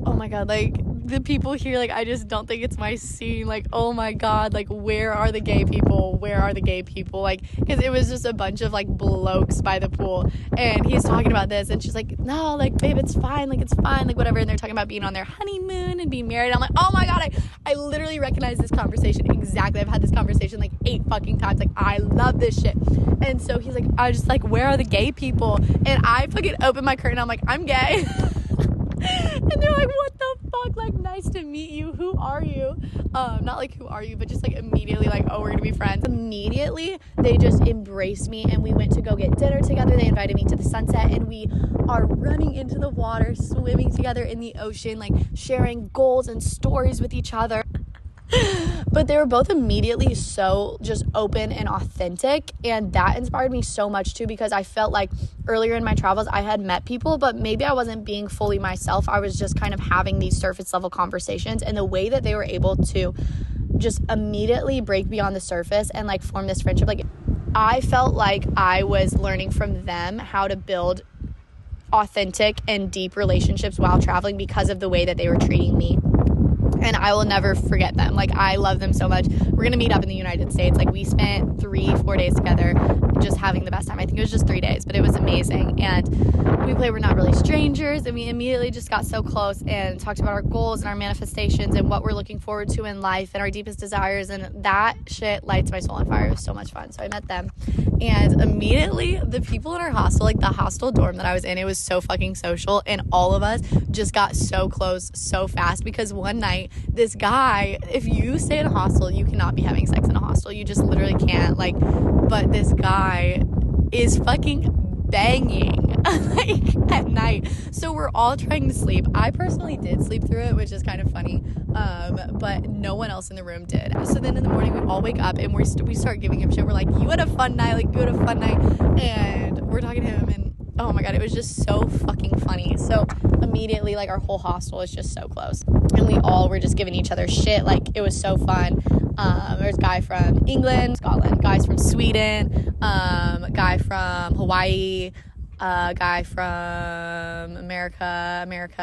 A: oh my God, like the people here, like I just don't think it's my scene. Like, oh my God, like where are the gay people? Where are the gay people? Like, because it was just a bunch of like blokes by the pool, and he's talking about this, and she's like, no, like babe, it's fine, like whatever. And they're talking about being on their honeymoon and being married. I'm like, oh my God, I literally recognize this conversation exactly. I've had this conversation like 8 fucking times. Like, I love this shit. And so he's like, I was just like, where are the gay people? And I fucking open my curtain, I'm like, I'm gay. And they're like, what the fuck? Like, nice to meet you. Who are you? Not like, who are you? But just like immediately like, oh, we're gonna be friends. Immediately, they just embraced me, and we went to go get dinner together. They invited me to the sunset, and we are running into the water, swimming together in the ocean, like sharing goals and stories with each other. But they were both immediately so just open and authentic, and that inspired me so much too, because I felt like earlier in my travels I had met people, but maybe I wasn't being fully myself. I was just kind of having these surface level conversations, and the way that they were able to just immediately break beyond the surface and like form this friendship, like I felt like I was learning from them how to build authentic and deep relationships while traveling because of the way that they were treating me. And I will never forget them. Like, I love them so much. We're going to meet up in the United States. Like, we spent 3-4 days together just having the best time. I think it was just 3 days, but it was amazing. And we're not really strangers. And we immediately just got so close and talked about our goals and our manifestations and what we're looking forward to in life and our deepest desires. And that shit lights my soul on fire. It was so much fun. So I met them. And immediately, the people in our hostel, like the hostel dorm that I was in, it was so fucking social. And all of us just got so close so fast, because one night, this guy, if you stay in a hostel, you cannot be having sex in a hostel. You just literally can't. Like, but this guy is fucking banging like at night. So we're all trying to sleep. I personally did sleep through it, which is kind of funny. But no one else in the room did. So then in the morning we all wake up and we start giving him shit. We're like, you had a fun night, like you had a fun night. And we're talking to him, and oh my God, it was just so fucking funny. So immediately, like, our whole hostel is just so close. And we all were just giving each other shit. Like, it was so fun. There's a guy from England, Scotland, guys from Sweden, guy from Hawaii, guy from America,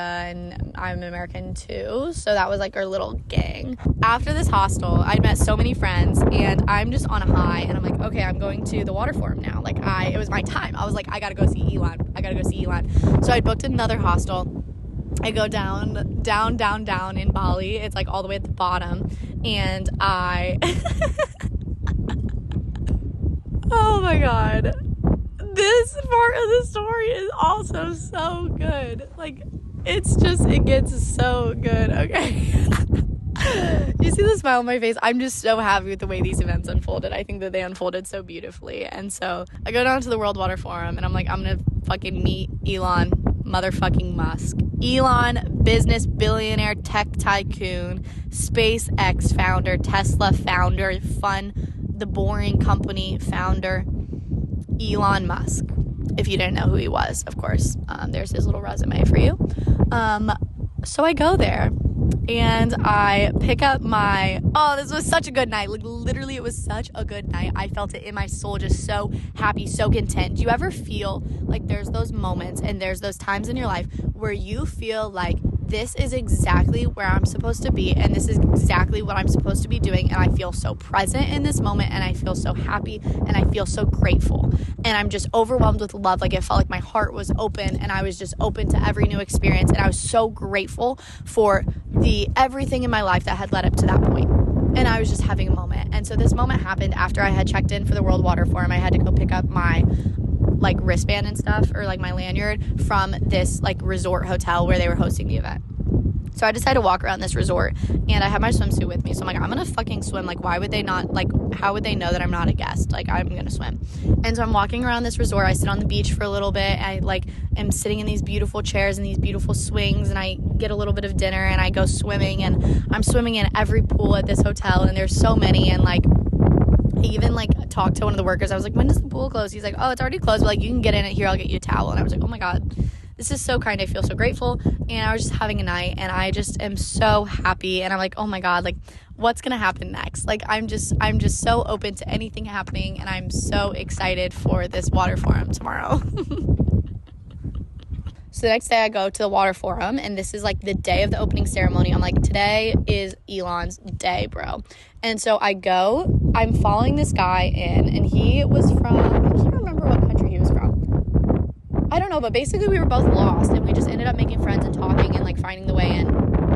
A: and I'm American too. So that was like our little gang. After this hostel, I'd met so many friends, and I'm just on a high, and I'm like, okay, I'm going to the water forum now. Like, it was my time. I was like, I gotta go see Elon. So I booked another hostel. I go down in Bali. It's like all the way at the bottom, and oh my God. This part of the story is also so good. Like, it gets so good, okay? You see the smile on my face? I'm just so happy with the way these events unfolded. I think that they unfolded so beautifully. And so I go down to the World Water Forum, and I'm like, I'm gonna fucking meet Elon motherfucking Musk. Elon, business billionaire, tech tycoon, SpaceX founder, Tesla founder, the Boring Company founder, Elon Musk. If you didn't know who he was, of course, there's his little resume for you. So I go there, and I pick up this was such a good night. Like, literally, it was such a good night. I felt it in my soul, just so happy, so content. Do you ever feel like there's those moments and there's those times in your life where you feel like this is exactly where I'm supposed to be, and this is exactly what I'm supposed to be doing, and I feel so present in this moment, and I feel so happy, and I feel so grateful, and I'm just overwhelmed with love. Like, it felt like my heart was open, and I was just open to every new experience, and I was so grateful for everything in my life that had led up to that point. And I was just having a moment. And so this moment happened after I had checked in for the World Water Forum. I had to go pick up my like wristband and stuff, or like my lanyard, from this like resort hotel where they were hosting the event. So I decided to walk around this resort, and I had my swimsuit with me. So I'm like, I'm going to fucking swim. Like, why would they not, like, how would they know that I'm not a guest? Like, I'm going to swim. And so I'm walking around this resort. I sit on the beach for a little bit. I, like, am sitting in these beautiful chairs and these beautiful swings, and I get a little bit of dinner, and I go swimming, and I'm swimming in every pool at this hotel, and there's so many, and, like, I even, like, talked to one of the workers. I was like, when does the pool close? He's like, oh, it's already closed, but, like, you can get in it here. I'll get you a towel. And I was like, oh, my God. This is so kind. I feel so grateful. And I was just having a night, and I just am so happy. And I'm like, oh my God, like, what's going to happen next? Like, I'm just so open to anything happening, and I'm so excited for this water forum tomorrow. So the next day I go to the water forum, and this is like the day of the opening ceremony. I'm like, today is Elon's day, bro. And so I go, I'm following this guy in, and he was from, I can't remember what country he was from. I don't know, but basically we were both lost, and we just ended up making friends and talking and like finding the way in.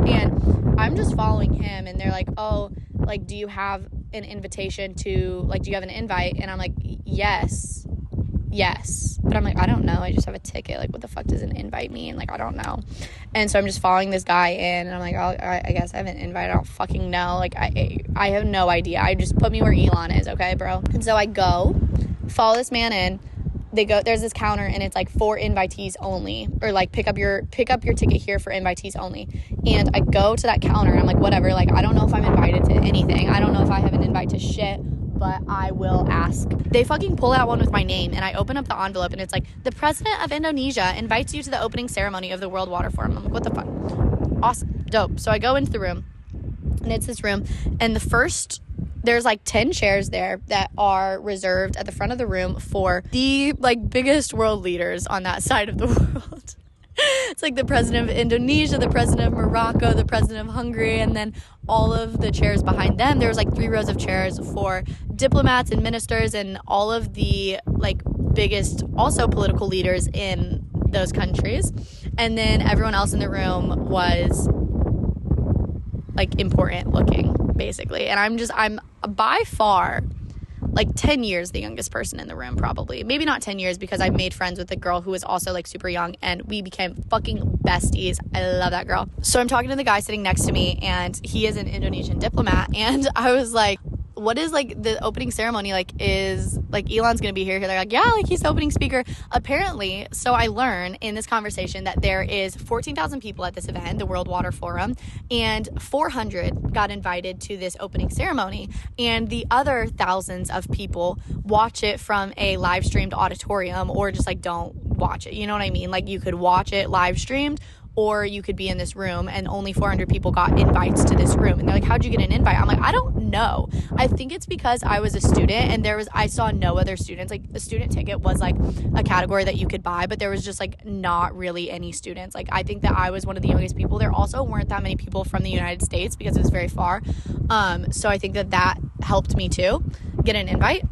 A: And I'm just following him, and they're like, oh, like, do you have an invitation to, like, do you have an invite? And I'm like, yes. But I'm like, I don't know. I just have a ticket. Like, what the fuck does an invite mean? Like, I don't know. And so I'm just following this guy in, and I'm like, oh, I guess I have an invite. I don't fucking know. Like, I have no idea. I just put me where Elon is, okay, bro? And so I go, follow this man in. there's this counter and it's like for invitees only, or like pick up your ticket here for invitees only. And I go to that counter and I'm like, whatever, like I don't know if I'm invited to anything. I don't know if I have an invite to shit, but I will ask. They fucking pull out one with my name, and I open up the envelope and it's like, the president of Indonesia invites you to the opening ceremony of the World Water Forum. I'm like, what the fuck? Awesome. Dope. So I go into the room, and it's this room, and there's like 10 chairs there that are reserved at the front of the room for the like biggest world leaders on that side of the world. It's like the president of Indonesia, the president of Morocco, the president of Hungary, and then all of the chairs behind them, there was like 3 rows of chairs for diplomats and ministers and all of the like biggest also political leaders in those countries. And then everyone else in the room was like important looking, basically. And I'm by far like 10 years the youngest person in the room, probably. Maybe not 10 years, because I made friends with a girl who was also like super young, and we became fucking besties. I love that girl. So I'm talking to the guy sitting next to me, and he is an Indonesian diplomat, and I was like, what is like the opening ceremony, like is like Elon's gonna be here? They're like, yeah, like he's the opening speaker apparently. So I learn in this conversation that there is 14,000 people at this event, the World Water Forum, and 400 got invited to this opening ceremony, and the other thousands of people watch it from a live streamed auditorium, or just like don't watch it, you know what I mean? Like you could watch it live streamed, or you could be in this room, and only 400 people got invites to this room. And they're like, how'd you get an invite? I'm like, I don't know. I think it's because I was a student, and I saw no other students. Like the student ticket was like a category that you could buy, but there was just like not really any students. Like I think that I was one of the youngest people. There also weren't that many people from the United States because it was very far. So I think that helped me too get an invite.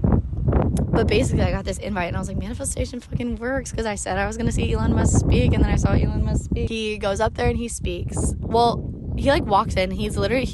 A: But basically, I got this invite, and I was like, manifestation fucking works, because I said I was going to see Elon Musk speak, and then I saw Elon Musk speak. He goes up there, and he speaks. Well, he, like, walks in. He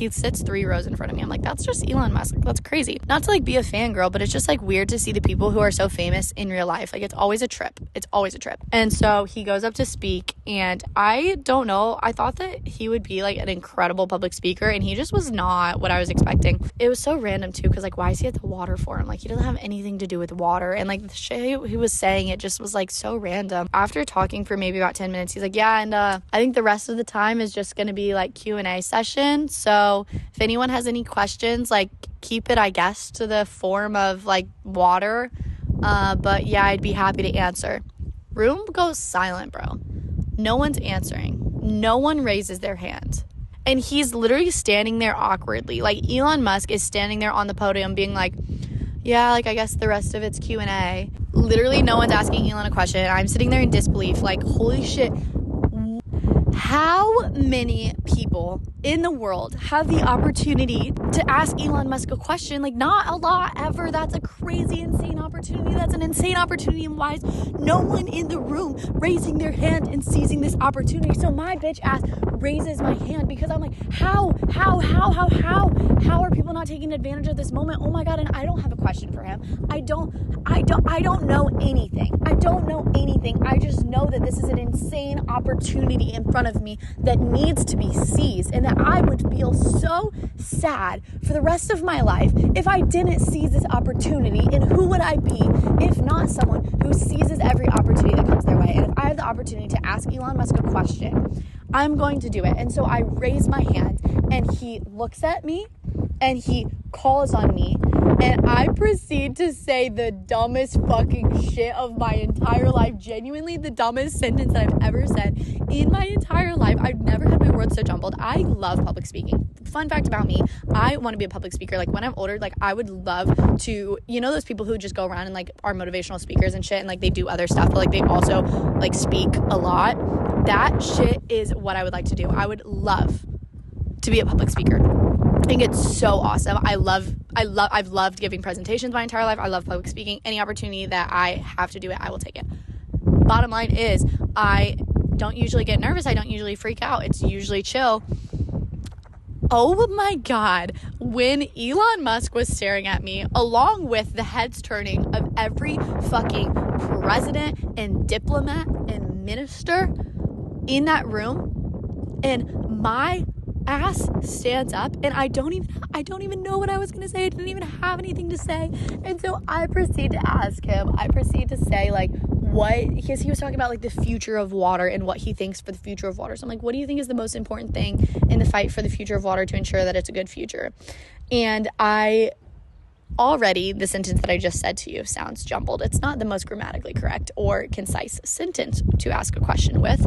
A: sits 3 rows in front of me. I'm like, that's just Elon Musk. That's crazy. Not to, like, be a fangirl, but it's just, like, weird to see the people who are so famous in real life. Like, it's always a trip. It's always a trip. And so he goes up to speak, and I don't know. I thought that he would be, like, an incredible public speaker, and he just was not what I was expecting. It was so random, too, because, like, why is he at the water forum? Like, he doesn't have anything to do with water. And, like, the shit he was saying, it just was, like, so random. After talking for maybe about 10 minutes, he's like, yeah, and I think the rest of the time is just going to be, like, Q&A session. So if anyone has any questions, like, keep it, I guess, to the form of, like, water. But yeah, I'd be happy to answer. Room goes silent, bro. No one's answering. No one raises their hand. And he's literally standing there awkwardly. Like, Elon Musk is standing there on the podium being like, yeah, like, I guess the rest of it's Q&A. Literally, no one's asking Elon a question. I'm sitting there in disbelief, like, holy shit. How many people in the world have the opportunity to ask Elon Musk a question? Like, not a lot ever. That's a crazy, insane opportunity. That's an insane opportunity. And why is no one in the room raising their hand and seizing this opportunity? So my bitch ass raises my hand, because I'm like, how are people not taking advantage of this moment? Oh my God. And I don't have a question for him. I don't know anything. I don't know anything. I just know that this is an insane opportunity in front of me that needs to be seized, and that I would feel so sad for the rest of my life if I didn't seize this opportunity. And who would I be if not someone who seizes every opportunity that comes their way? And if I have the opportunity to ask Elon Musk a question, I'm going to do it. And so I raise my hand, and he looks at me, and he calls on me, and I proceed to say the dumbest fucking shit of my entire life. Genuinely the dumbest sentence that I've ever said in my entire life. I've never had my words so jumbled. I love public speaking. Fun fact about me, I want to be a public speaker. Like, when I'm older, like, I would love to, you know, those people who just go around and, like, are motivational speakers and shit, and, like, they do other stuff, but, like, they also, like, speak a lot. That shit is what I would like to do. I would love to be a public speaker. I think it's so awesome. I've loved giving presentations my entire life. I love public speaking. Any opportunity that I have to do it, I will take it. Bottom line is, I don't usually get nervous. I don't usually freak out. It's usually chill. Oh my God. When Elon Musk was staring at me, along with the heads turning of every fucking president and diplomat and minister in that room, and my ass stands up, and I don't even know what I was going to say. I didn't even have anything to say. And so I proceed to ask him. I proceed to say, like, because he was talking about, like, the future of water and what he thinks for the future of water. So I'm like, what do you think is the most important thing in the fight for the future of water to ensure that it's a good future? And already, the sentence that I just said to you sounds jumbled. It's not the most grammatically correct or concise sentence to ask a question with.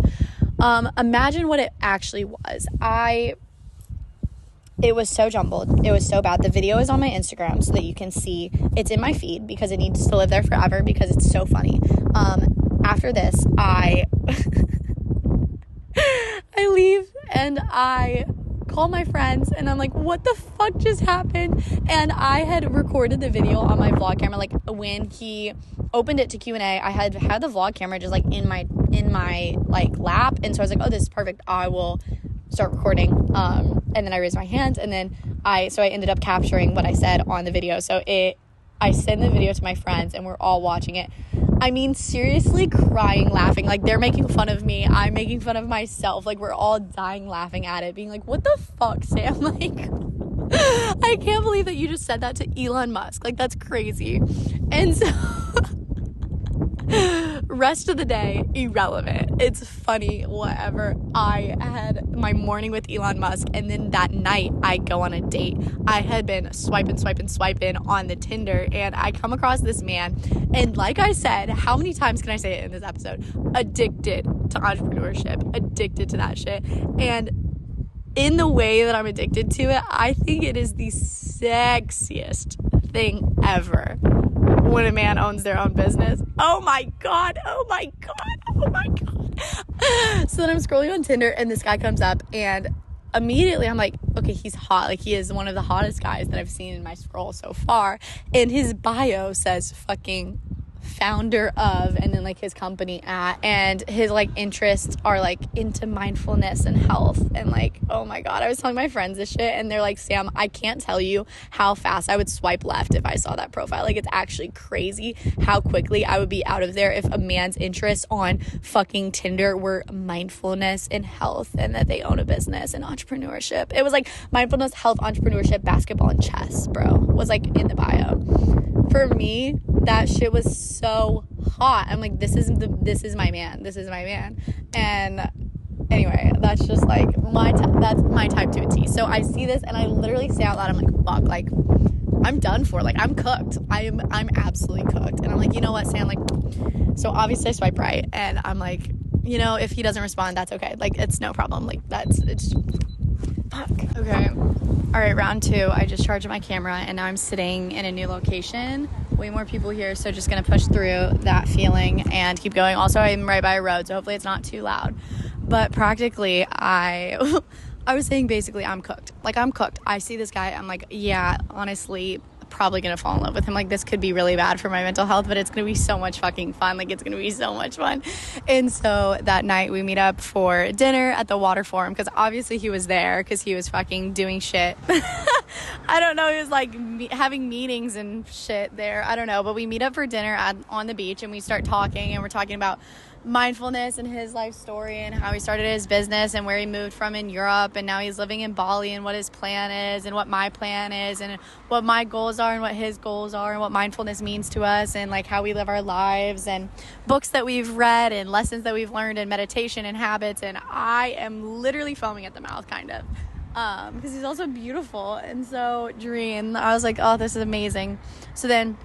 A: Imagine what it actually was. It was so jumbled. It was so bad. The video is on my Instagram so that you can see. It's in my feed because it needs to live there forever because it's so funny. After this, I leave and I call my friends and I'm like, what the fuck just happened? And I had recorded the video on my vlog camera. Like, when he opened it to Q&A, I had the vlog camera just like in my like lap. And so I was like, oh, this is perfect. I will start recording. And then I raised my hand, and then I ended up capturing what I said on the video. So I send the video to my friends and we're all watching it. I mean, seriously crying, laughing. Like, they're making fun of me. I'm making fun of myself. Like, we're all dying laughing at it, being like, what the fuck, Sam? Like, I can't believe that you just said that to Elon Musk. Like, that's crazy. And so rest of the day, irrelevant. It's funny, whatever. I had my morning with Elon Musk, and then that night I go on a date. I had been swiping on the Tinder, and I come across this man, and like I said, how many times can I say it in this episode? Addicted to entrepreneurship, addicted to that shit. And in the way that I'm addicted to it, I think it is the sexiest thing ever when a man owns their own business. Oh my god. So then I'm scrolling on Tinder, and this guy comes up, and immediately I'm like, okay, he's hot. Like, he is one of the hottest guys that I've seen in my scroll so far. And his bio says fucking founder of, and then like his company at, and his like interests are like into mindfulness and health. And like, oh my god, I was telling my friends this shit, and they're like, Sam, I can't tell you how fast I would swipe left if I saw that profile. Like, it's actually crazy how quickly I would be out of there if a man's interests on fucking Tinder were mindfulness and health, and that they own a business and entrepreneurship. It was like mindfulness, health, entrepreneurship, basketball, and chess, bro, was like in the bio. For me, that shit was so hot. I'm like, this is my man. And anyway, that's just like that's my type to a T. So I see this and I literally say out loud, I'm like, fuck, like, I'm done for. Like, I'm cooked. I'm absolutely cooked. And I'm like, you know what, Sam? Like, so obviously I swipe right, and I'm like, you know, if he doesn't respond, that's okay. Like, it's no problem. Like, it's fuck. Okay. All right, round 2. I just charged my camera, and now I'm sitting in a new location. Way more people here, so just gonna push through that feeling and keep going. Also, I'm right by a road, so hopefully it's not too loud. But practically, I was saying basically I'm cooked. Like, I'm cooked. I see this guy, I'm like, yeah, honestly, probably gonna fall in love with him. Like, this could be really bad for my mental health, but it's gonna be so much fucking fun. Like, it's gonna be so much fun. And so that night we meet up for dinner at the water forum, because obviously he was there because he was fucking doing shit. I don't know, he was like having meetings and shit there, I don't know, but we meet up for dinner on the beach, and we start talking, and we're talking about mindfulness and his life story and how he started his business and where he moved from in Europe, and now he's living in Bali, and what his plan is and what my plan is and what my goals are and what his goals are and what mindfulness means to us, and like how we live our lives, and books that we've read and lessons that we've learned and meditation and habits. And I am literally foaming at the mouth, kind of, because he's also beautiful. And so Dream, I was like, oh, this is amazing. So then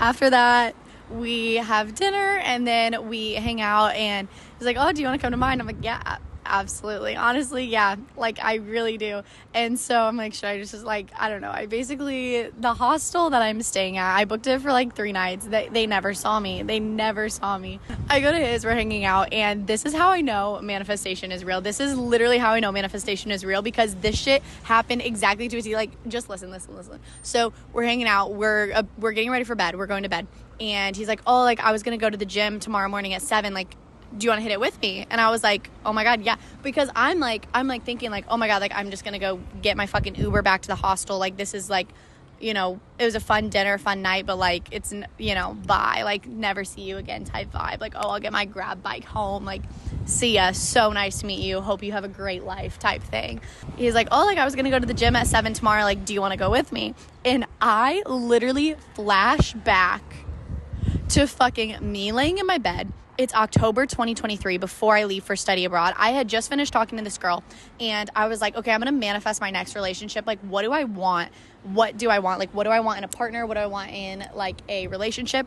A: after that, we have dinner, and then we hang out, and he's like, oh, do you want to come to mine? I'm like, yeah, absolutely. Honestly, yeah, like, I really do. And so I'm like, should I just like, I don't know. I basically, the hostel that I'm staying at, I booked it for like 3 nights. They never saw me. I go to his, we're hanging out, and this is how I know manifestation is real. This is literally how I know manifestation is real, because this shit happened exactly to a T. Like, just listen. So we're hanging out, we're getting ready for bed, we're going to bed, and he's like, oh, like, I was gonna go to the gym tomorrow morning at 7, like, do you want to hit it with me? And I was like, oh my god, yeah, because I'm thinking like, oh my god, like, I'm just gonna go get my fucking Uber back to the hostel. Like, this is like it was a fun dinner, fun night, but like it's, bye, like never see you again type vibe. Like, oh, I'll get my grab bike home, like see ya, so nice to meet you, hope you have a great life type thing. He's like, oh, like I was gonna go to the gym at 7 tomorrow, like do you want to go with me? And I literally flash back to fucking me laying in my bed. It's October 2023 before I leave for study abroad. I had just finished talking to this girl and I was like, okay, I'm going to manifest my next relationship. Like, what do I want? What do I want? Like, what do I want in a partner? What do I want in like a relationship?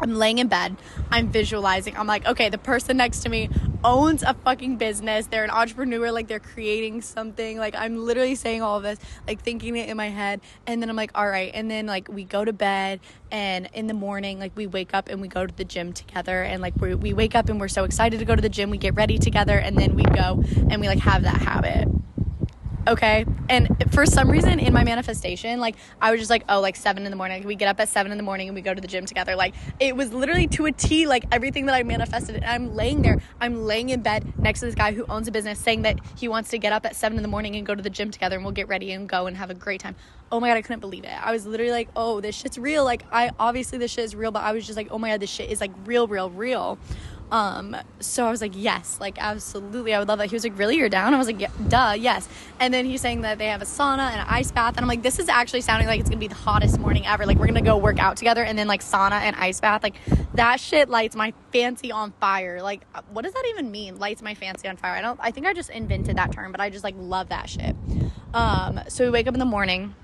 A: I'm laying in bed. I'm visualizing. I'm like, okay, the person next to me owns a fucking business. They're an entrepreneur. Like, they're creating something. Like, I'm literally saying all of this, like thinking it in my head. And then I'm like, all right. And then like we go to bed, and in the morning, like we wake up and we go to the gym together. And like we wake up and we're so excited to go to the gym. We get ready together, and then we go and we like have that habit. Okay. And for some reason in my manifestation, like I was just like, oh, like 7 in the morning, we get up at 7 in the morning and we go to the gym together. Like it was literally to a T, like everything that I manifested. And I'm laying in bed next to this guy who owns a business saying that he wants to get up at 7 in the morning and go to the gym together, and we'll get ready and go and have a great time. Oh my God, I couldn't believe it. I was literally like, oh, this shit's real. Like obviously this shit is real, but I was just like, oh my God, this shit is like real. So I was like, yes, like absolutely, I would love that. He was like, really, you're down? I was like, yeah, duh, yes. And then he's saying that they have a sauna and an ice bath, and I'm like, this is actually sounding like it's gonna be the hottest morning ever. Like we're gonna go work out together, and then like sauna and ice bath, like that shit lights my fancy on fire. Like what does that even mean, lights my fancy on fire? I think I just invented that term, but I just like love that shit. So we wake up in the morning.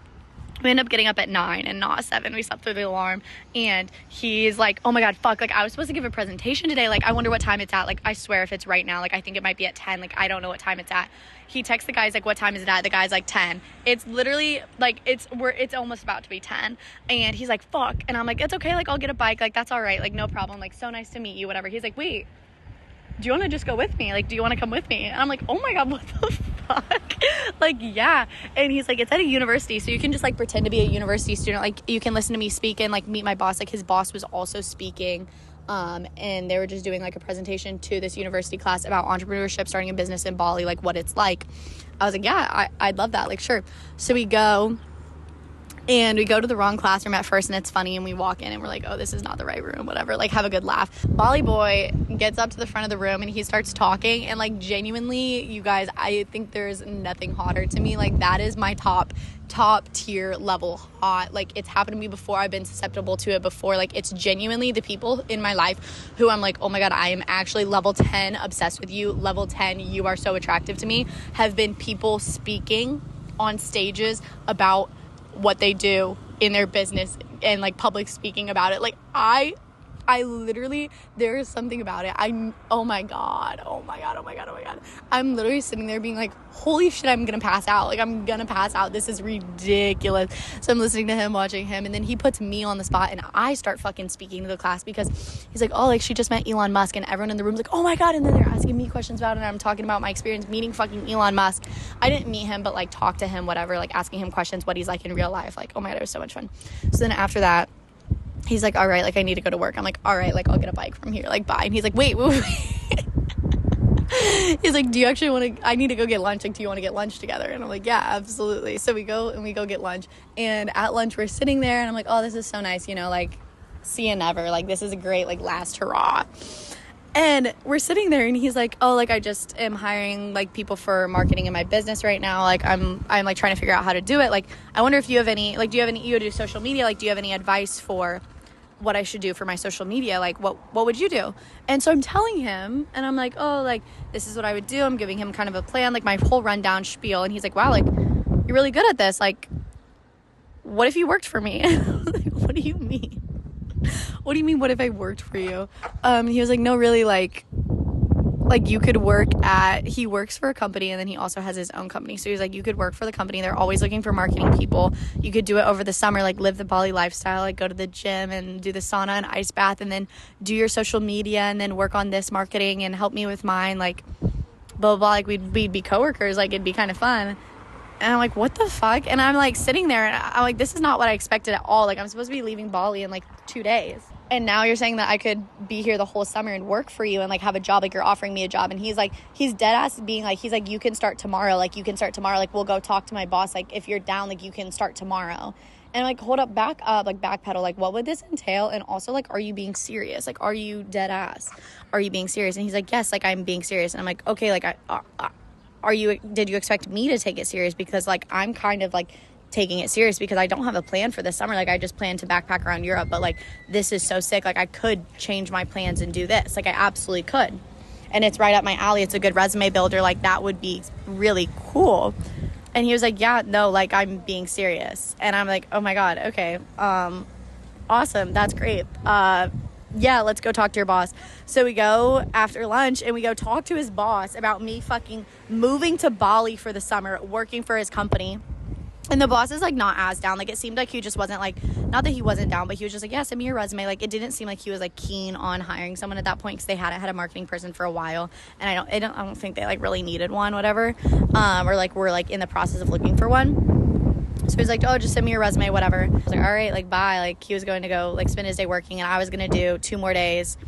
A: We end up getting up at 9 and not 7. We slept through the alarm, and he's like, oh my God, fuck, like I was supposed to give a presentation today. Like I wonder what time it's at. Like I swear if it's right now, like I think it might be at 10. Like I don't know what time it's at. He texts the guys like, what time is it at? The guy's like 10. It's literally like it's almost about to be 10, and he's like, fuck. And I'm like, it's okay, like I'll get a bike, like that's all right, like no problem, like so nice to meet you, whatever. He's like, wait, do you want to just go with me? Like, do you want to come with me? And I'm like, oh my God, what the fuck? Like, yeah. And he's like, it's at a university, so you can just like pretend to be a university student. Like you can listen to me speak and like meet my boss. Like his boss was also speaking, and they were just doing like a presentation to this university class about entrepreneurship, starting a business in Bali, like what it's like. I was like, yeah, I'd love that, like sure. So we go. And we go to the wrong classroom at first, and it's funny, and we walk in and we're like, oh, this is not the right room, whatever, like have a good laugh. Bali boy gets up to the front of the room and he starts talking, and like genuinely, you guys, I think there's nothing hotter to me. Like that is my top tier level hot. Like it's happened to me before. I've been susceptible to it before. Like it's genuinely the people in my life who I'm like, oh my God, I am actually level 10 obsessed with you. Level 10, you are so attractive to me, have been people speaking on stages about what they do in their business and like public speaking about it. Like I literally, there is something about it. Oh my God. I'm literally sitting there being like, holy shit, I'm gonna pass out. Like I'm gonna pass out. This is ridiculous. So I'm listening to him, watching him, and then he puts me on the spot, and I start fucking speaking to the class because he's like, oh, like she just met Elon Musk, and everyone in the room's like, oh my God. And then they're asking me questions about it, and I'm talking about my experience meeting fucking Elon Musk. I didn't meet him, but like talk to him, whatever, like asking him questions, what he's like in real life. Like, oh my God, it was so much fun. So then after that, he's like, all right, like I need to go to work. I'm like, all right, like I'll get a bike from here, like bye. And he's like, wait. He's like, do you actually want to, I need to go get lunch, like do you want to get lunch together? And I'm like, yeah, absolutely. So we go get lunch, and at lunch we're sitting there, and I'm like, oh, this is so nice, like see you never, like this is a great like last hurrah. And we're sitting there, and he's like, oh, like I just am hiring like people for marketing in my business right now, like I'm like trying to figure out how to do it. Like I wonder if you have any, like you do social media, like do you have any advice for what I should do for my social media? Like what would you do? And so I'm telling him, and I'm like, oh, like this is what I would do. I'm giving him kind of a plan, like my whole rundown spiel. And he's like, wow, like you're really good at this. Like what if you worked for me? Like, what do you mean? What do you mean, what if I worked for you? He was like, no, really, like you could he works for a company, and then he also has his own company. So he's like, you could work for the company. They're always looking for marketing people. You could do it over the summer, like live the Bali lifestyle, like go to the gym and do the sauna and ice bath, and then do your social media, and then work on this marketing and help me with mine, like blah, blah, blah. Like we'd be coworkers. Like it'd be kind of fun. And I'm like, what the fuck? And I'm like sitting there, and I'm like, this is not what I expected at all. Like I'm supposed to be leaving Bali in like 2 days. And now you're saying that I could be here the whole summer and work for you and like have a job, like you're offering me a job. And he's dead ass being like, he's like, you can start tomorrow. Like we'll go talk to my boss. Like if you're down, like you can start tomorrow. And like, hold up, back up, like backpedal, like what would this entail? And also like, are you being serious? Like, are you dead ass? Are you being serious? And he's like, yes, like I'm being serious. And I'm like, okay, like did you expect me to take it serious? Because like I'm kind of like taking it serious because I don't have a plan for this summer. Like I just plan to backpack around Europe, but like this is so sick. Like I could change my plans and do this. Like I absolutely could. And it's right up my alley. It's a good resume builder. Like that would be really cool. And he was like, yeah, no, like I'm being serious. And I'm like, oh my God, okay. Awesome. That's great. Yeah, let's go talk to your boss. So we go after lunch and we go talk to his boss about me fucking moving to Bali for the summer, working for his company. And the boss is like not as down. Like it seemed like he just wasn't like, not that he wasn't down, but he was just like, yeah, send me your resume. Like it didn't seem like he was like keen on hiring someone at that point because they hadn't had a marketing person for a while. And I don't think they like really needed one, whatever. Or like we're like in the process of looking for one. So he's like, oh, just send me your resume, whatever. I was like, all right, like bye. Like he was going to go like spend his day working, and I was going to do 2 more days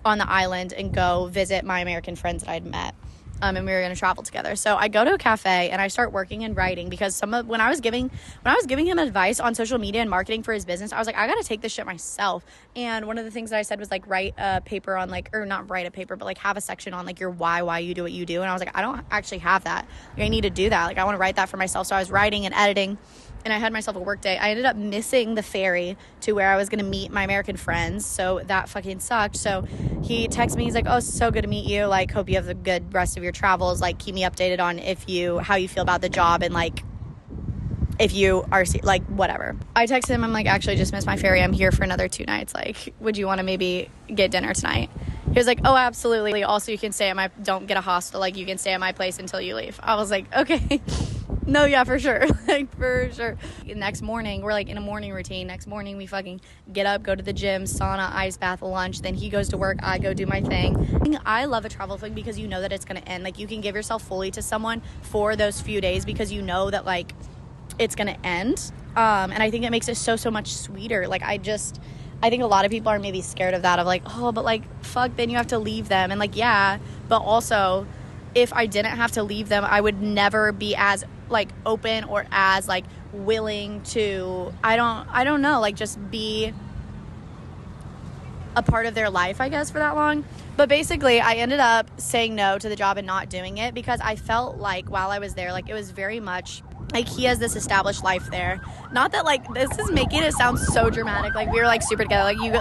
A: on the island and go visit my American friends that I'd met. And we were going to travel together. So I go to a cafe and I start working and writing because when I was giving him advice on social media and marketing for his business, I was like, I got to take this shit myself. And one of the things that I said was like, write a paper on like, or not write a paper, but like have a section on like your why you do what you do. And I was like, I don't actually have that. Like, I need to do that. Like I want to write that for myself. So I was writing and editing. And I had myself a work day. I ended up missing the ferry to where I was going to meet my American friends. So that fucking sucked. So he texted me. He's like, oh, so good to meet you. Like, hope you have a good rest of your travels. Like, keep me updated on how you feel about the job. And like, if you are like, whatever. I texted him. I'm like, actually just missed my ferry. I'm here for another 2 nights. Like, would you want to maybe get dinner tonight? He was like, oh, absolutely. Also, you can stay at don't get a hostel. Like, you can stay at my place until you leave. I was like, okay. No, yeah, for sure. Like, for sure. Next morning, we're like in a morning routine. Next morning, we fucking get up, go to the gym, sauna, ice bath, lunch. Then he goes to work. I go do my thing. I love a travel thing because you know that it's going to end. Like, you can give yourself fully to someone for those few days because you know that, like, it's going to end. And I think it makes it so much sweeter. Like, I think a lot of people are maybe scared of that, of like, oh, but like, fuck, then you have to leave them. And like, yeah, but also if I didn't have to leave them, I would never be as like open or as like willing to, I don't know, like just be a part of their life, I guess, for that long. But basically I ended up saying no to the job and not doing it because I felt like while I was there, like it was very much like he has this established life there. Not that like this is making it sound so dramatic, like we were like super together, like we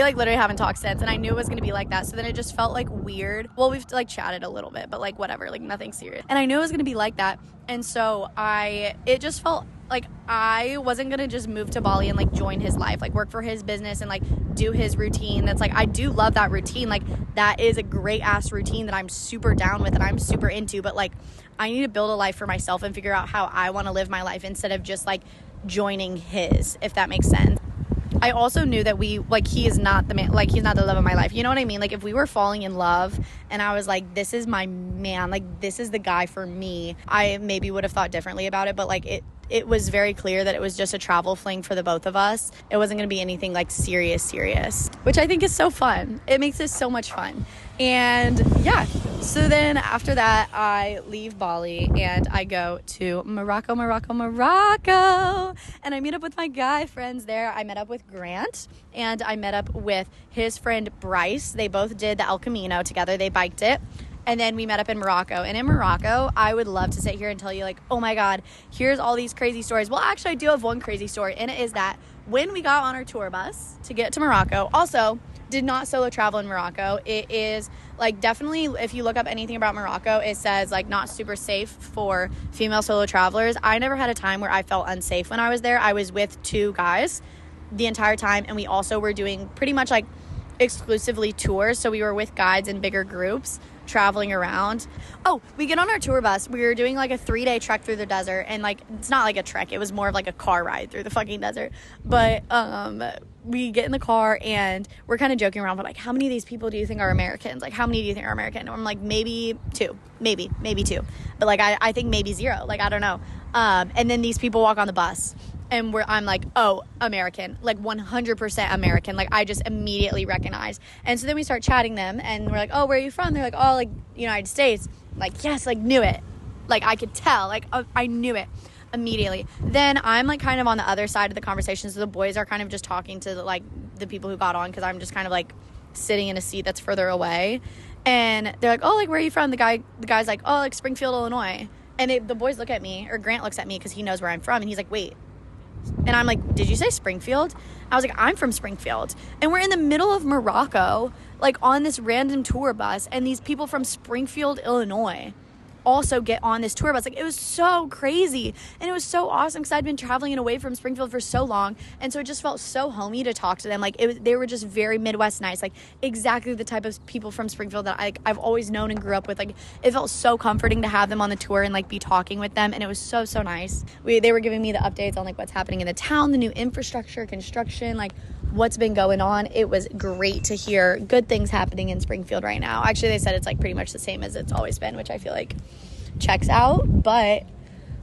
A: like literally haven't talked since, and I knew it was gonna be like that. So then it just felt like weird. Well, we've like chatted a little bit, but like whatever, like nothing serious. And I knew it was gonna be like that, and so it just felt like I wasn't gonna just move to Bali and like join his life, like work for his business and like do his routine. That's like, I do love that routine. Like that is a great ass routine that I'm super down with and I'm super into, but like I need to build a life for myself and figure out how I want to live my life instead of just like joining his, if that makes sense. I also knew that he is not the man, like he's not the love of my life. You know what I mean? Like if we were falling in love and I was like, this is my man, like this is the guy for me, I maybe would have thought differently about it. But like it was very clear that it was just a travel fling for the both of us. It wasn't going to be anything like serious, which I think is so fun. It makes it so much fun. And yeah, so then after that, I leave Bali and I go to Morocco. And I meet up with my guy friends there. I met up with Grant and I met up with his friend Bryce. They both did the El Camino together. They biked it. And then we met up in Morocco. And in Morocco, I would love to sit here and tell you like, oh my God, here's all these crazy stories. Well, actually, I do have one crazy story. And it is that when we got on our tour bus to get to Morocco, also did not solo travel in Morocco. It is like definitely, if you look up anything about Morocco, it says like not super safe for female solo travelers. I never had a time where I felt unsafe when I was there. I was with 2 guys the entire time. And we also were doing pretty much like exclusively tours. So we were with guides in bigger groups traveling around. Oh, we get on our tour bus. We were doing like a 3-day trek through the desert, and like it's not like a trek, it was more of like a car ride through the fucking desert. But we get in the car and we're kind of joking around, but like, how many of these people do you think are Americans? Like, how many do you think are American? And I'm like, maybe 2, maybe 2, but like I think maybe 0, like I don't know. And then these people walk on the bus and I'm like, oh, American, like 100% American. Like I just immediately recognize. And so then we start chatting them and we're like, oh, where are you from? They're like, oh, like United States. Like, yes, like knew it. Like I could tell, like I knew it immediately. Then I'm like kind of on the other side of the conversation, so the boys are kind of just talking to like the people who got on, because I'm just kind of like sitting in a seat that's further away, and they're like, oh, like, where are you from? The guy's like, oh, like Springfield, Illinois. And the boys look at me, or Grant looks at me because he knows where I'm from, and he's like, wait. And I'm like, did you say Springfield? I was like, I'm from Springfield. And we're in the middle of Morocco, like on this random tour bus, and these people from Springfield, Illinois also get on this tour bus. Like, it was so crazy, and it was so awesome because I'd been traveling and away from Springfield for so long, and so it just felt so homey to talk to them. Like, they were just very Midwest nice, like exactly the type of people from Springfield that I've always known and grew up with. Like, it felt so comforting to have them on the tour and like be talking with them, and it was so nice. They were giving me the updates on like what's happening in the town, the new infrastructure, construction, like what's been going on. It was great to hear good things happening in Springfield right now. Actually, they said it's like pretty much the same as it's always been, which I feel like checks out, but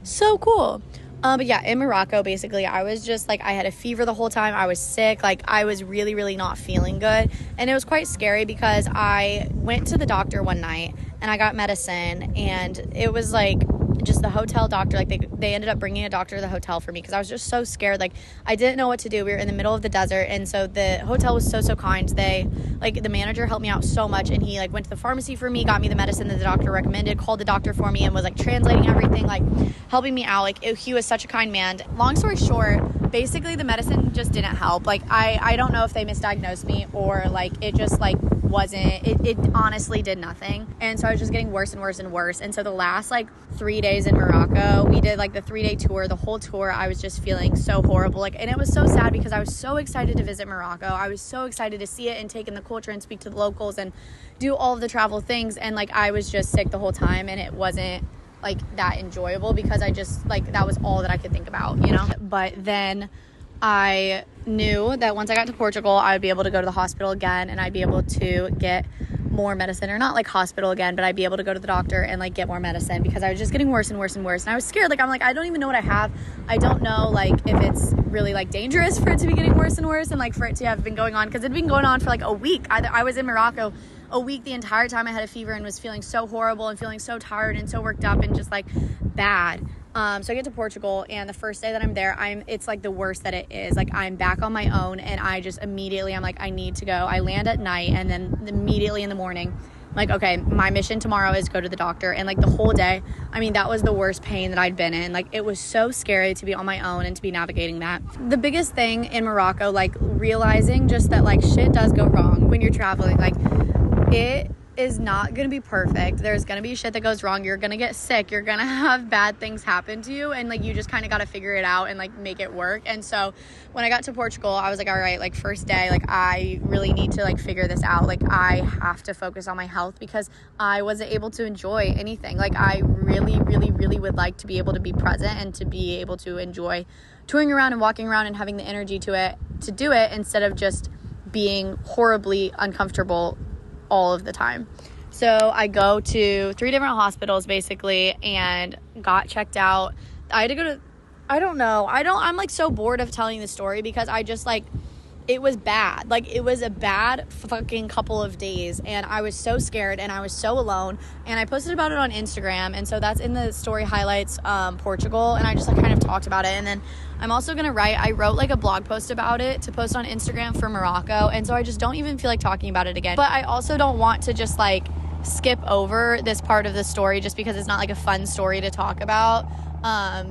A: so cool. But yeah, in Morocco, basically, I was just like, I had a fever the whole time. I was sick. Like, I was really not feeling good. And it was quite scary because I went to the doctor one night and I got medicine, and it was like just the hotel doctor, like they ended up bringing a doctor to the hotel for me because I was just so scared. Like, I didn't know what to do. We were in the middle of the desert, and so the hotel was so kind. They, like, the manager helped me out so much, and he like went to the pharmacy for me, got me the medicine that the doctor recommended, called the doctor for me, and was like translating everything, like helping me out. Like, he was such a kind man. Long story short, basically the medicine just didn't help. Like, I don't know if they misdiagnosed me or like it just like wasn't, it honestly did nothing. And so I was just getting worse and worse. And so the last like 3 days in Morocco, we did like the 3-day tour. The whole tour, I was just feeling so horrible. Like, and it was so sad because I was so excited to visit Morocco. I was so excited to see it and take in the culture and speak to the locals and do all of the travel things. And like, I was just sick the whole time, and it wasn't like that enjoyable because I just like, that was all that I could think about, you know? But then I knew that once I got to Portugal, I would be able to go to the hospital again, and I'd be able to get more medicine, or not like hospital again, but I'd be able to go to the doctor and like get more medicine because I was just getting worse and worse. And I was scared. Like, I'm like, I don't even know what I have. I don't know like if it's really like dangerous for it to be getting worse and worse, and like for it to have been going on, because it'd been going on for like a week. I was in Morocco a week the entire time I had a fever and was feeling so horrible and feeling so tired and so worked up and just like bad. So I get to Portugal, and the first day that I'm there, it's like the worst that it is. Like, I'm back on my own, and I just immediately, I'm like, I need to go. I land at night, and then immediately in the morning, I'm like, okay, my mission tomorrow is go to the doctor. And like the whole day, I mean, that was the worst pain that I'd been in. Like, it was so scary to be on my own and to be navigating that. The biggest thing in Morocco, like realizing just that like shit does go wrong when you're traveling. Like, it is not going to be perfect. There's going to be shit that goes wrong. You're going to get sick. You're going to have bad things happen to you. And like, you just kind of got to figure it out and like make it work. And so when I got to Portugal, I was like, all right, like first day, like I really need to like figure this out. Like, I have to focus on my health because I wasn't able to enjoy anything. Like, I really would like to be able to be present and to be able to enjoy touring around and walking around and having the energy to do it instead of just being horribly uncomfortable all of the time. So I go to 3 different hospitals basically and got checked out. I had to go to, I'm like so bored of telling the story because I just like, it was bad. Like, it was a bad fucking couple of days, and I was so scared and I was so alone, and I posted about it on Instagram, and so that's in the story highlights, Portugal, and I just like kind of talked about it. And then I'm also gonna I wrote like a blog post about it to post on Instagram for Morocco, and so I just don't even feel like talking about it again. But I also don't want to just like skip over this part of the story just because it's not like a fun story to talk about.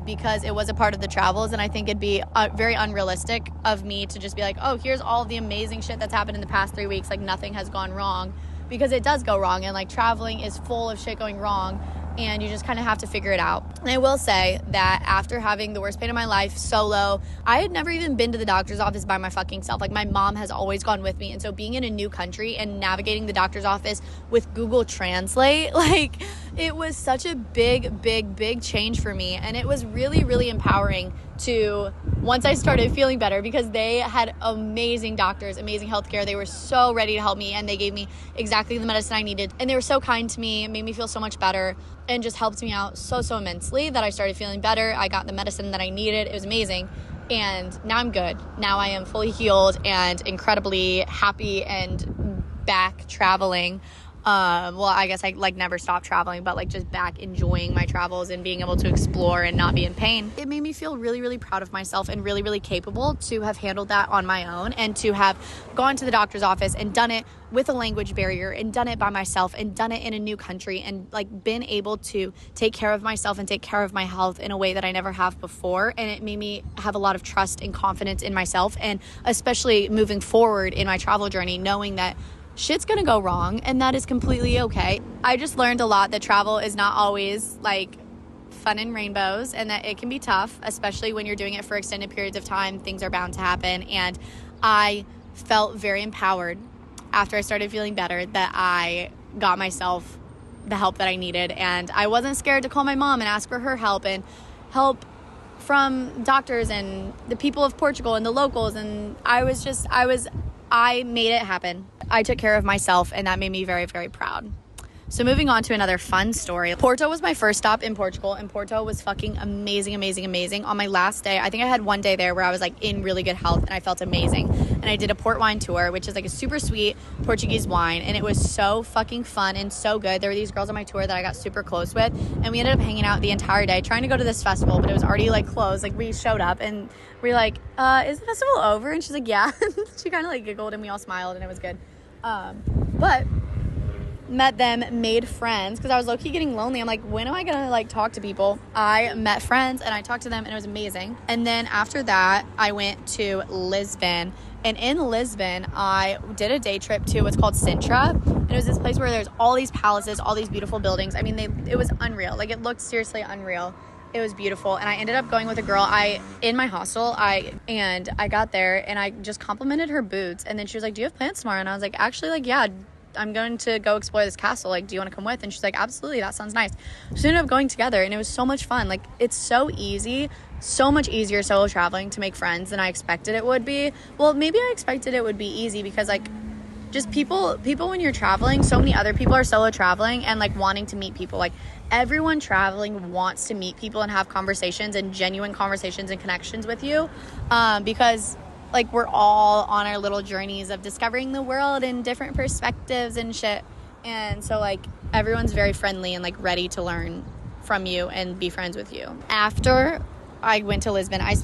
A: Because it was a part of the travels, and I think it'd be very unrealistic of me to just be like, oh, here's all of the amazing shit that's happened in the past 3 weeks, like nothing has gone wrong, because it does go wrong, and like traveling is full of shit going wrong, and you just kind of have to figure it out. And I will say that after having the worst pain of my life solo, I had never even been to the doctor's office by my fucking self. Like, my mom has always gone with me, and so being in a new country and navigating the doctor's office with Google Translate, like, it was such a big change for me. And it was really empowering to, once I started feeling better, because they had amazing doctors, amazing healthcare. They were so ready to help me, and they gave me exactly the medicine I needed. And they were so kind to me. It made me feel so much better and just helped me out so immensely that I started feeling better. I got the medicine that I needed. It was amazing. And now I'm good. Now I am fully healed and incredibly happy and back traveling. Well, I guess I like never stopped traveling, but like just back enjoying my travels and being able to explore and not be in pain. It made me feel really, really proud of myself and really, really capable to have handled that on my own and to have gone to the doctor's office and done it with a language barrier and done it by myself and done it in a new country and like been able to take care of myself and take care of my health in a way that I never have before. And it made me have a lot of trust and confidence in myself, and especially moving forward in my travel journey, knowing that shit's gonna go wrong and that is completely okay. I just learned a lot that travel is not always like fun and rainbows, and that it can be tough, especially when you're doing it for extended periods of time. Things are bound to happen, and I felt very empowered after I started feeling better that I got myself the help that I needed, and I wasn't scared to call my mom and ask for her help and help from doctors and the people of Portugal and the locals, and I made it happen. I took care of myself, and that made me very, very proud. So moving on to another fun story. Porto was my first stop in Portugal, and Porto was fucking amazing, amazing, amazing. On my last day, I think I had one day there where I was like in really good health and I felt amazing. And I did a port wine tour, which is like a super sweet Portuguese wine, and it was so fucking fun and so good. There were these girls on my tour that I got super close with, and we ended up hanging out the entire day trying to go to this festival, but it was already like closed. Like we showed up and we were like, is the festival over? And she's like, yeah. She kind of like giggled and we all smiled and it was good. But met them, made friends, because I was low-key getting lonely. I'm like, when am I gonna like talk to people? I met friends and I talked to them, and it was amazing. And then after that, I went to Lisbon, and in Lisbon I did a day trip to what's called Sintra, and it was this place where there's all these palaces, all these beautiful buildings. I mean, it was unreal. Like, it looked seriously unreal. It was beautiful. And I ended up going with a girl in my hostel. I got there and I just complimented her boots, and then she was like, do you have plans tomorrow? And I was like, actually, like, yeah, I'm going to go explore this castle. Like, do you want to come with? And she's like, absolutely, that sounds nice. So we ended up going together, and it was so much fun. Like, it's so easy, so much easier solo traveling to make friends than I expected it would be. Well, maybe I expected it would be easy because, like, just people when you're traveling, so many other people are solo traveling and like wanting to meet people. Like, everyone traveling wants to meet people and have conversations and genuine conversations and connections with you, because like we're all on our little journeys of discovering the world and different perspectives and shit. And so like everyone's very friendly and like ready to learn from you and be friends with you. After I went to Lisbon, I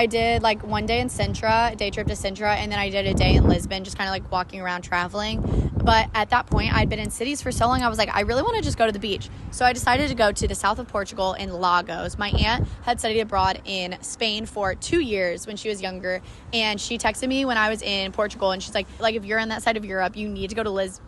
A: did like one day in Sintra, a day trip to Sintra, and then I did a day in Lisbon, just kind of like walking around traveling. But at that point, I'd been in cities for so long, I was like, I really want to just go to the beach. So I decided to go to the south of Portugal in Lagos. My aunt had studied abroad in Spain for 2 years when she was younger, and she texted me when I was in Portugal, and she's like, if you're on that side of Europe, you need to go to Lagos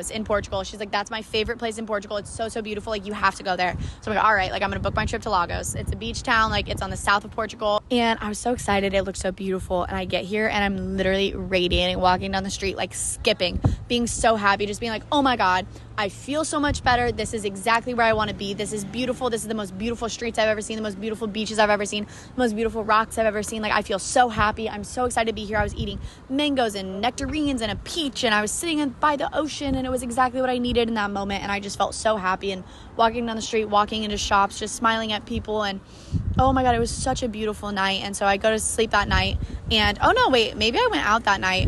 A: in Portugal. She's like, that's my favorite place in Portugal. It's so, so beautiful. Like, you have to go there. So I'm like, all right, like, I'm going to book my trip to Lagos. It's a beach town. Like, it's on the south of Portugal. And I was so excited. It looked so beautiful. And I get here and I'm literally radiating, walking down the street, like skipping, being so happy, just being like, oh my God, I feel so much better. This is exactly where I want to be. This is beautiful. This is the most beautiful streets I've ever seen, the most beautiful beaches I've ever seen, the most beautiful rocks I've ever seen. Like, I feel so happy. I'm so excited to be here. I was eating mangoes and nectarines and a peach, and I was sitting by the ocean, and it was exactly what I needed in that moment. And I just felt so happy, and walking down the street, walking into shops, just smiling at people, and oh my God, it was such a beautiful night. And so I go to sleep that night, and maybe I went out that night.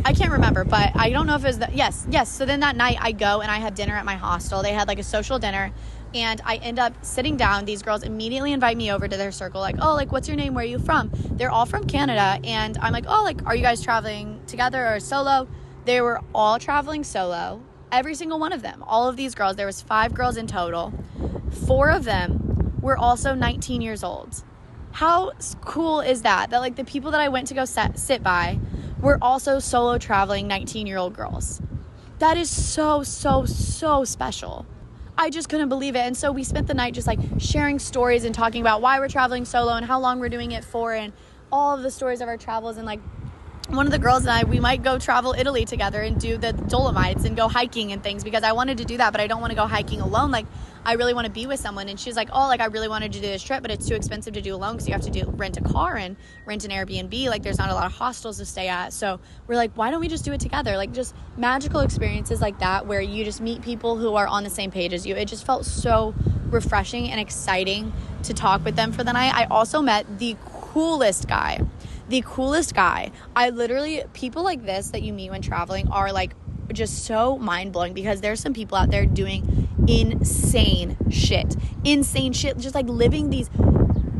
A: I can't remember, but I don't know if it was yes. So then that night I go and I have dinner at my hostel. They had like a social dinner, and I end up sitting down. These girls immediately invite me over to their circle, like, oh, like, what's your name? Where are you from? They're all from Canada. And I'm like, oh, like, are you guys traveling together or solo? They were all traveling solo. Every single one of them. All of these girls, there was 5 girls in total. 4 of them were also 19 years old. How cool is that? That like the people that I went to go sit by were also solo traveling 19-year-old girls. That is so, so, so special. I just couldn't believe it. And so we spent the night just like sharing stories and talking about why we're traveling solo and how long we're doing it for, and all of the stories of our travels. And like, one of the girls and I, we might go travel Italy together and do the Dolomites and go hiking and things, because I wanted to do that, but I don't want to go hiking alone. Like, I really want to be with someone. And she's like, oh, like, I really wanted to do this trip, but it's too expensive to do alone because you have to rent a car and rent an Airbnb. Like, there's not a lot of hostels to stay at. So we're like, why don't we just do it together? Like, just magical experiences like that where you just meet people who are on the same page as you. It just felt so refreshing and exciting to talk with them for the night. I also met the coolest guy. the coolest guy. I literally, people like this that you meet when traveling are like just so mind-blowing, because there's some people out there doing insane shit, just like living these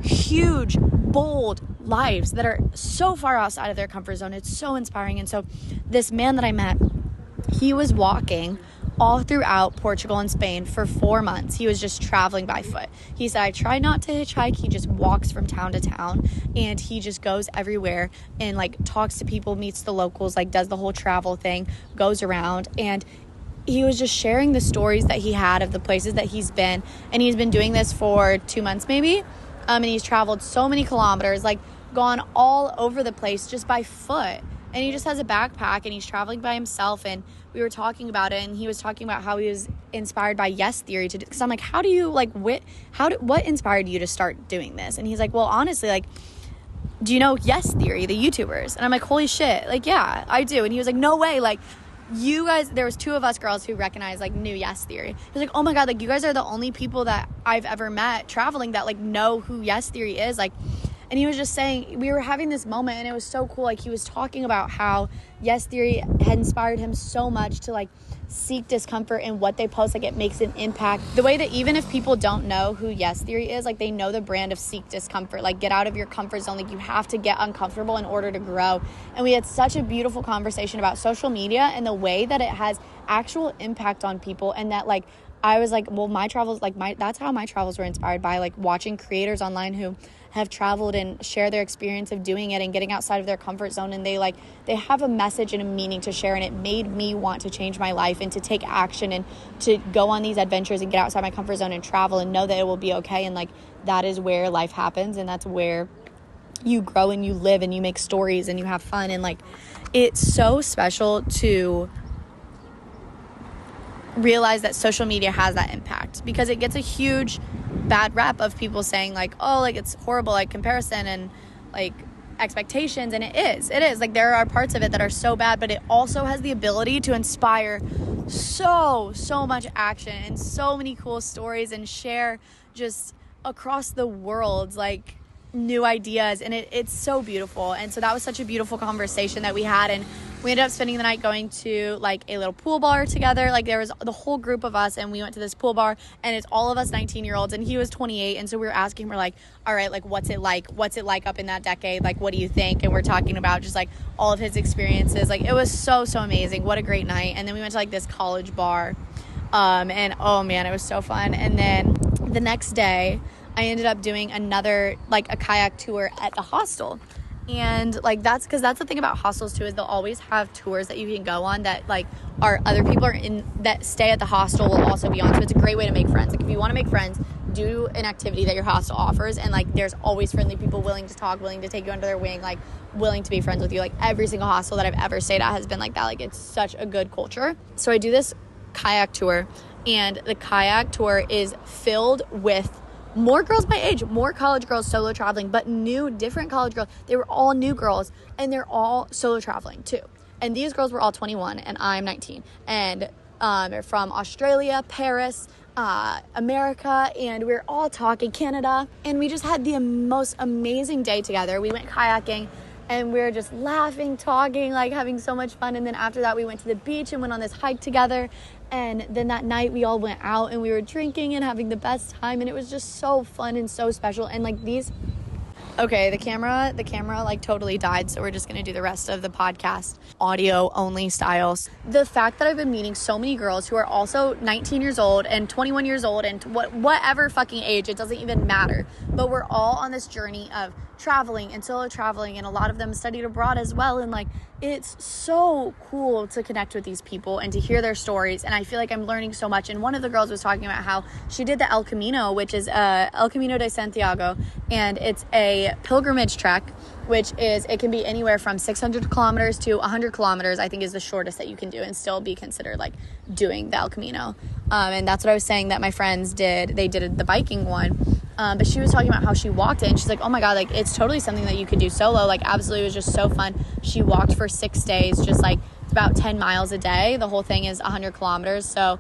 A: huge, bold lives that are so far outside of their comfort zone. It's so inspiring. And so this man that I met, he was walking all throughout Portugal and Spain for 4 months. He was just traveling by foot. He said, I try not to hitchhike. He just walks from town to town, and he just goes everywhere and like talks to people, meets the locals, like does the whole travel thing, goes around. And he was just sharing the stories that he had of the places that he's been. And he's been doing this for 2 months maybe. And he's traveled so many kilometers, like gone all over the place just by foot. And he just has a backpack, and he's traveling by himself. And we were talking about it, and he was talking about how he was inspired by yes theory to do, because I'm like, how do you like what inspired you to start doing this? And he's like, well, honestly, like, do you know Yes Theory, the YouTubers? And I'm like, holy shit, like, yeah, I do. And he was like, no way, like, you guys, there was 2 of us girls who recognized, like, knew Yes Theory. He was like, oh my God, like, you guys are the only people that I've ever met traveling that, like, know who Yes Theory is. Like, and he was just saying, we were having this moment, and it was so cool. Like, he was talking about how Yes Theory had inspired him so much to, like, seek discomfort in what they post. Like, it makes an impact. The way that even if people don't know who Yes Theory is, like, they know the brand of seek discomfort. Like, get out of your comfort zone. Like, you have to get uncomfortable in order to grow. And we had such a beautiful conversation about social media and the way that it has actual impact on people. And that, like, I was like, well, my travels, like, that's how my travels were inspired by, like, watching creators online who have traveled and share their experience of doing it and getting outside of their comfort zone. And they have a message and a meaning to share. And it made me want to change my life and to take action and to go on these adventures and get outside my comfort zone and travel and know that it will be okay. And like, that is where life happens. And that's where you grow and you live and you make stories and you have fun. And like, it's so special to realize that social media has that impact, because it gets a huge bad rep of people saying like, oh, like, it's horrible, like comparison and like expectations. And it is like, there are parts of it that are so bad, but it also has the ability to inspire so much action and so many cool stories and share just across the world, like, new ideas. And it's so beautiful. And so that was such a beautiful conversation that we had. And we ended up spending the night going to like a little pool bar together. Like, there was the whole group of us, and we went to this pool bar, and it's all of us 19-year-olds, and he was 28. And so we were asking, we're like, all right, like, what's it like up in that decade? Like, what do you think? And we're talking about just like all of his experiences. Like, it was so amazing. What a great night. And then we went to like this college bar, and oh man, it was so fun. And then the next day I ended up doing another, like, a kayak tour at the hostel. And like, that's because that's the thing about hostels too, is they'll always have tours that you can go on that like are other people are in that stay at the hostel will also be on. So it's a great way to make friends. Like, if you want to make friends, do an activity that your hostel offers, and like, there's always friendly people willing to talk, willing to take you under their wing, like willing to be friends with you. Like, every single hostel that I've ever stayed at has been like that. Like, it's such a good culture. So I do this kayak tour, and the kayak tour is filled with more girls my age, more college girls solo traveling, but different college girls. They were all new girls, and they're all solo traveling too. And these girls were all 21, and I'm 19. And they're from Australia, Paris, America, and we were all talking Canada. And we just had the most amazing day together. We went kayaking, and we were just laughing, talking, like having so much fun. And then after that, we went to the beach and went on this hike together. And then that night we all went out and we were drinking and having the best time. And it was just so fun and so special. And like, okay, the camera like totally died. So we're just going to do the rest of the podcast audio only styles. The fact that I've been meeting so many girls who are also 19 years old and 21 years old and whatever fucking age, it doesn't even matter. But we're all on this journey of traveling and solo traveling, and a lot of them studied abroad as well. And like, it's so cool to connect with these people and to hear their stories. And I feel like I'm learning so much. And one of the girls was talking about how she did the El Camino, which is El Camino de Santiago. And it's a pilgrimage trek, which is, it can be anywhere from 600 kilometers to 100 kilometers, I think, is the shortest that you can do and still be considered like doing the El Camino. And that's what I was saying that my friends did. They did the biking one. But she was talking about how she walked it, and she's like, oh my God, like, it's totally something that you could do solo. Like, absolutely, it was just so fun. She walked for 6 days, just like, it's about 10 miles a day. The whole thing is 100 kilometers. So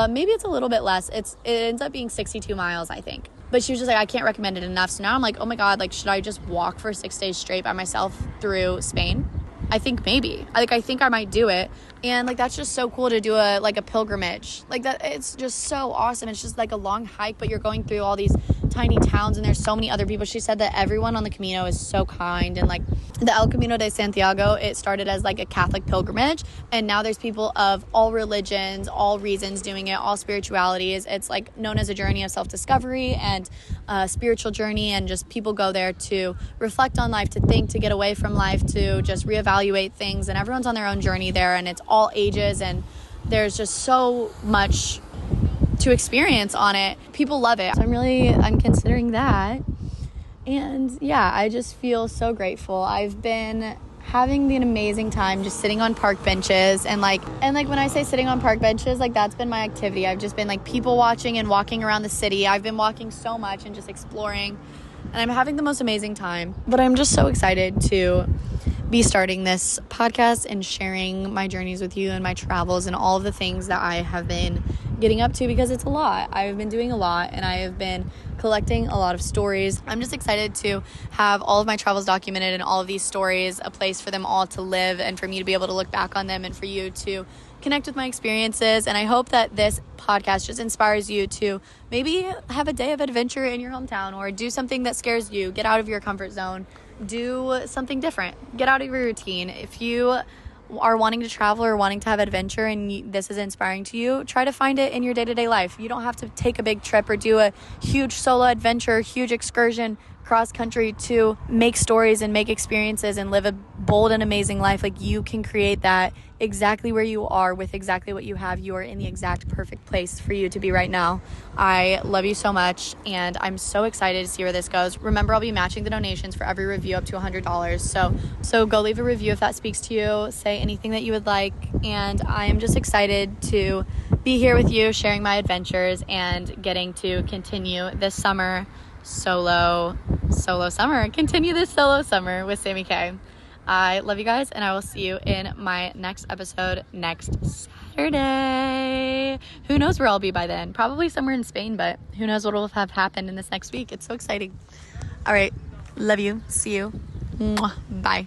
A: maybe it's a little bit less. It ends up being 62 miles, I think. But she was just like, I can't recommend it enough. So now I'm like, oh my God, like, should I just walk for 6 days straight by myself through Spain? I think maybe. I think I might do it. And like, that's just so cool to do a pilgrimage. Like that, it's just so awesome. It's just like a long hike, but you're going through all these tiny towns and there's so many other people. She said that everyone on the Camino is so kind, and like the El Camino de Santiago, it started as like a Catholic pilgrimage, and now there's people of all religions, all reasons doing it, all spiritualities. It's like known as a journey of self-discovery and a spiritual journey, and just people go there to reflect on life, to think, to get away from life, to just reevaluate things, and everyone's on their own journey there, and it's all ages, and there's just so much to experience on it. People love it. So I'm considering that. And yeah, I just feel so grateful. I've been having an amazing time just sitting on park benches, and like when I say sitting on park benches, like that's been my activity. I've just been like people watching and walking around the city. I've been walking so much and just exploring, and I'm having the most amazing time. But I'm just so excited to be starting this podcast and sharing my journeys with you and my travels and all of the things that I have been getting up to, because it's a lot. I've been doing a lot, and I have been collecting a lot of stories. I'm just excited to have all of my travels documented, and all of these stories, a place for them all to live, and for me to be able to look back on them, and for you to connect with my experiences. And I hope that this podcast just inspires you to maybe have a day of adventure in your hometown, or do something that scares you. Get out of your comfort zone. Do something different. Get out of your routine. If you are wanting to travel or wanting to have adventure, and this is inspiring to you, try to find it in your day-to-day life. You don't have to take a big trip or do a huge solo adventure, huge excursion cross country to make stories and make experiences and live a bold and amazing life. Like, you can create that exactly where you are with exactly what you have. You are in the exact perfect place for you to be right now. I love you so much, and I'm so excited to see where this goes. Remember, I'll be matching the donations for every review up to $100. So go leave a review if that speaks to you. Say anything that you would like, and I am just excited to be here with you, sharing my adventures and getting to continue this summer continue this solo summer with Sammy K. I love you guys, and I will see you in my next episode next Saturday. Who knows where I'll be by then? Probably somewhere in Spain, but who knows what will have happened in this next week. It's so exciting. All right. Love you. See you. Mwah. Bye.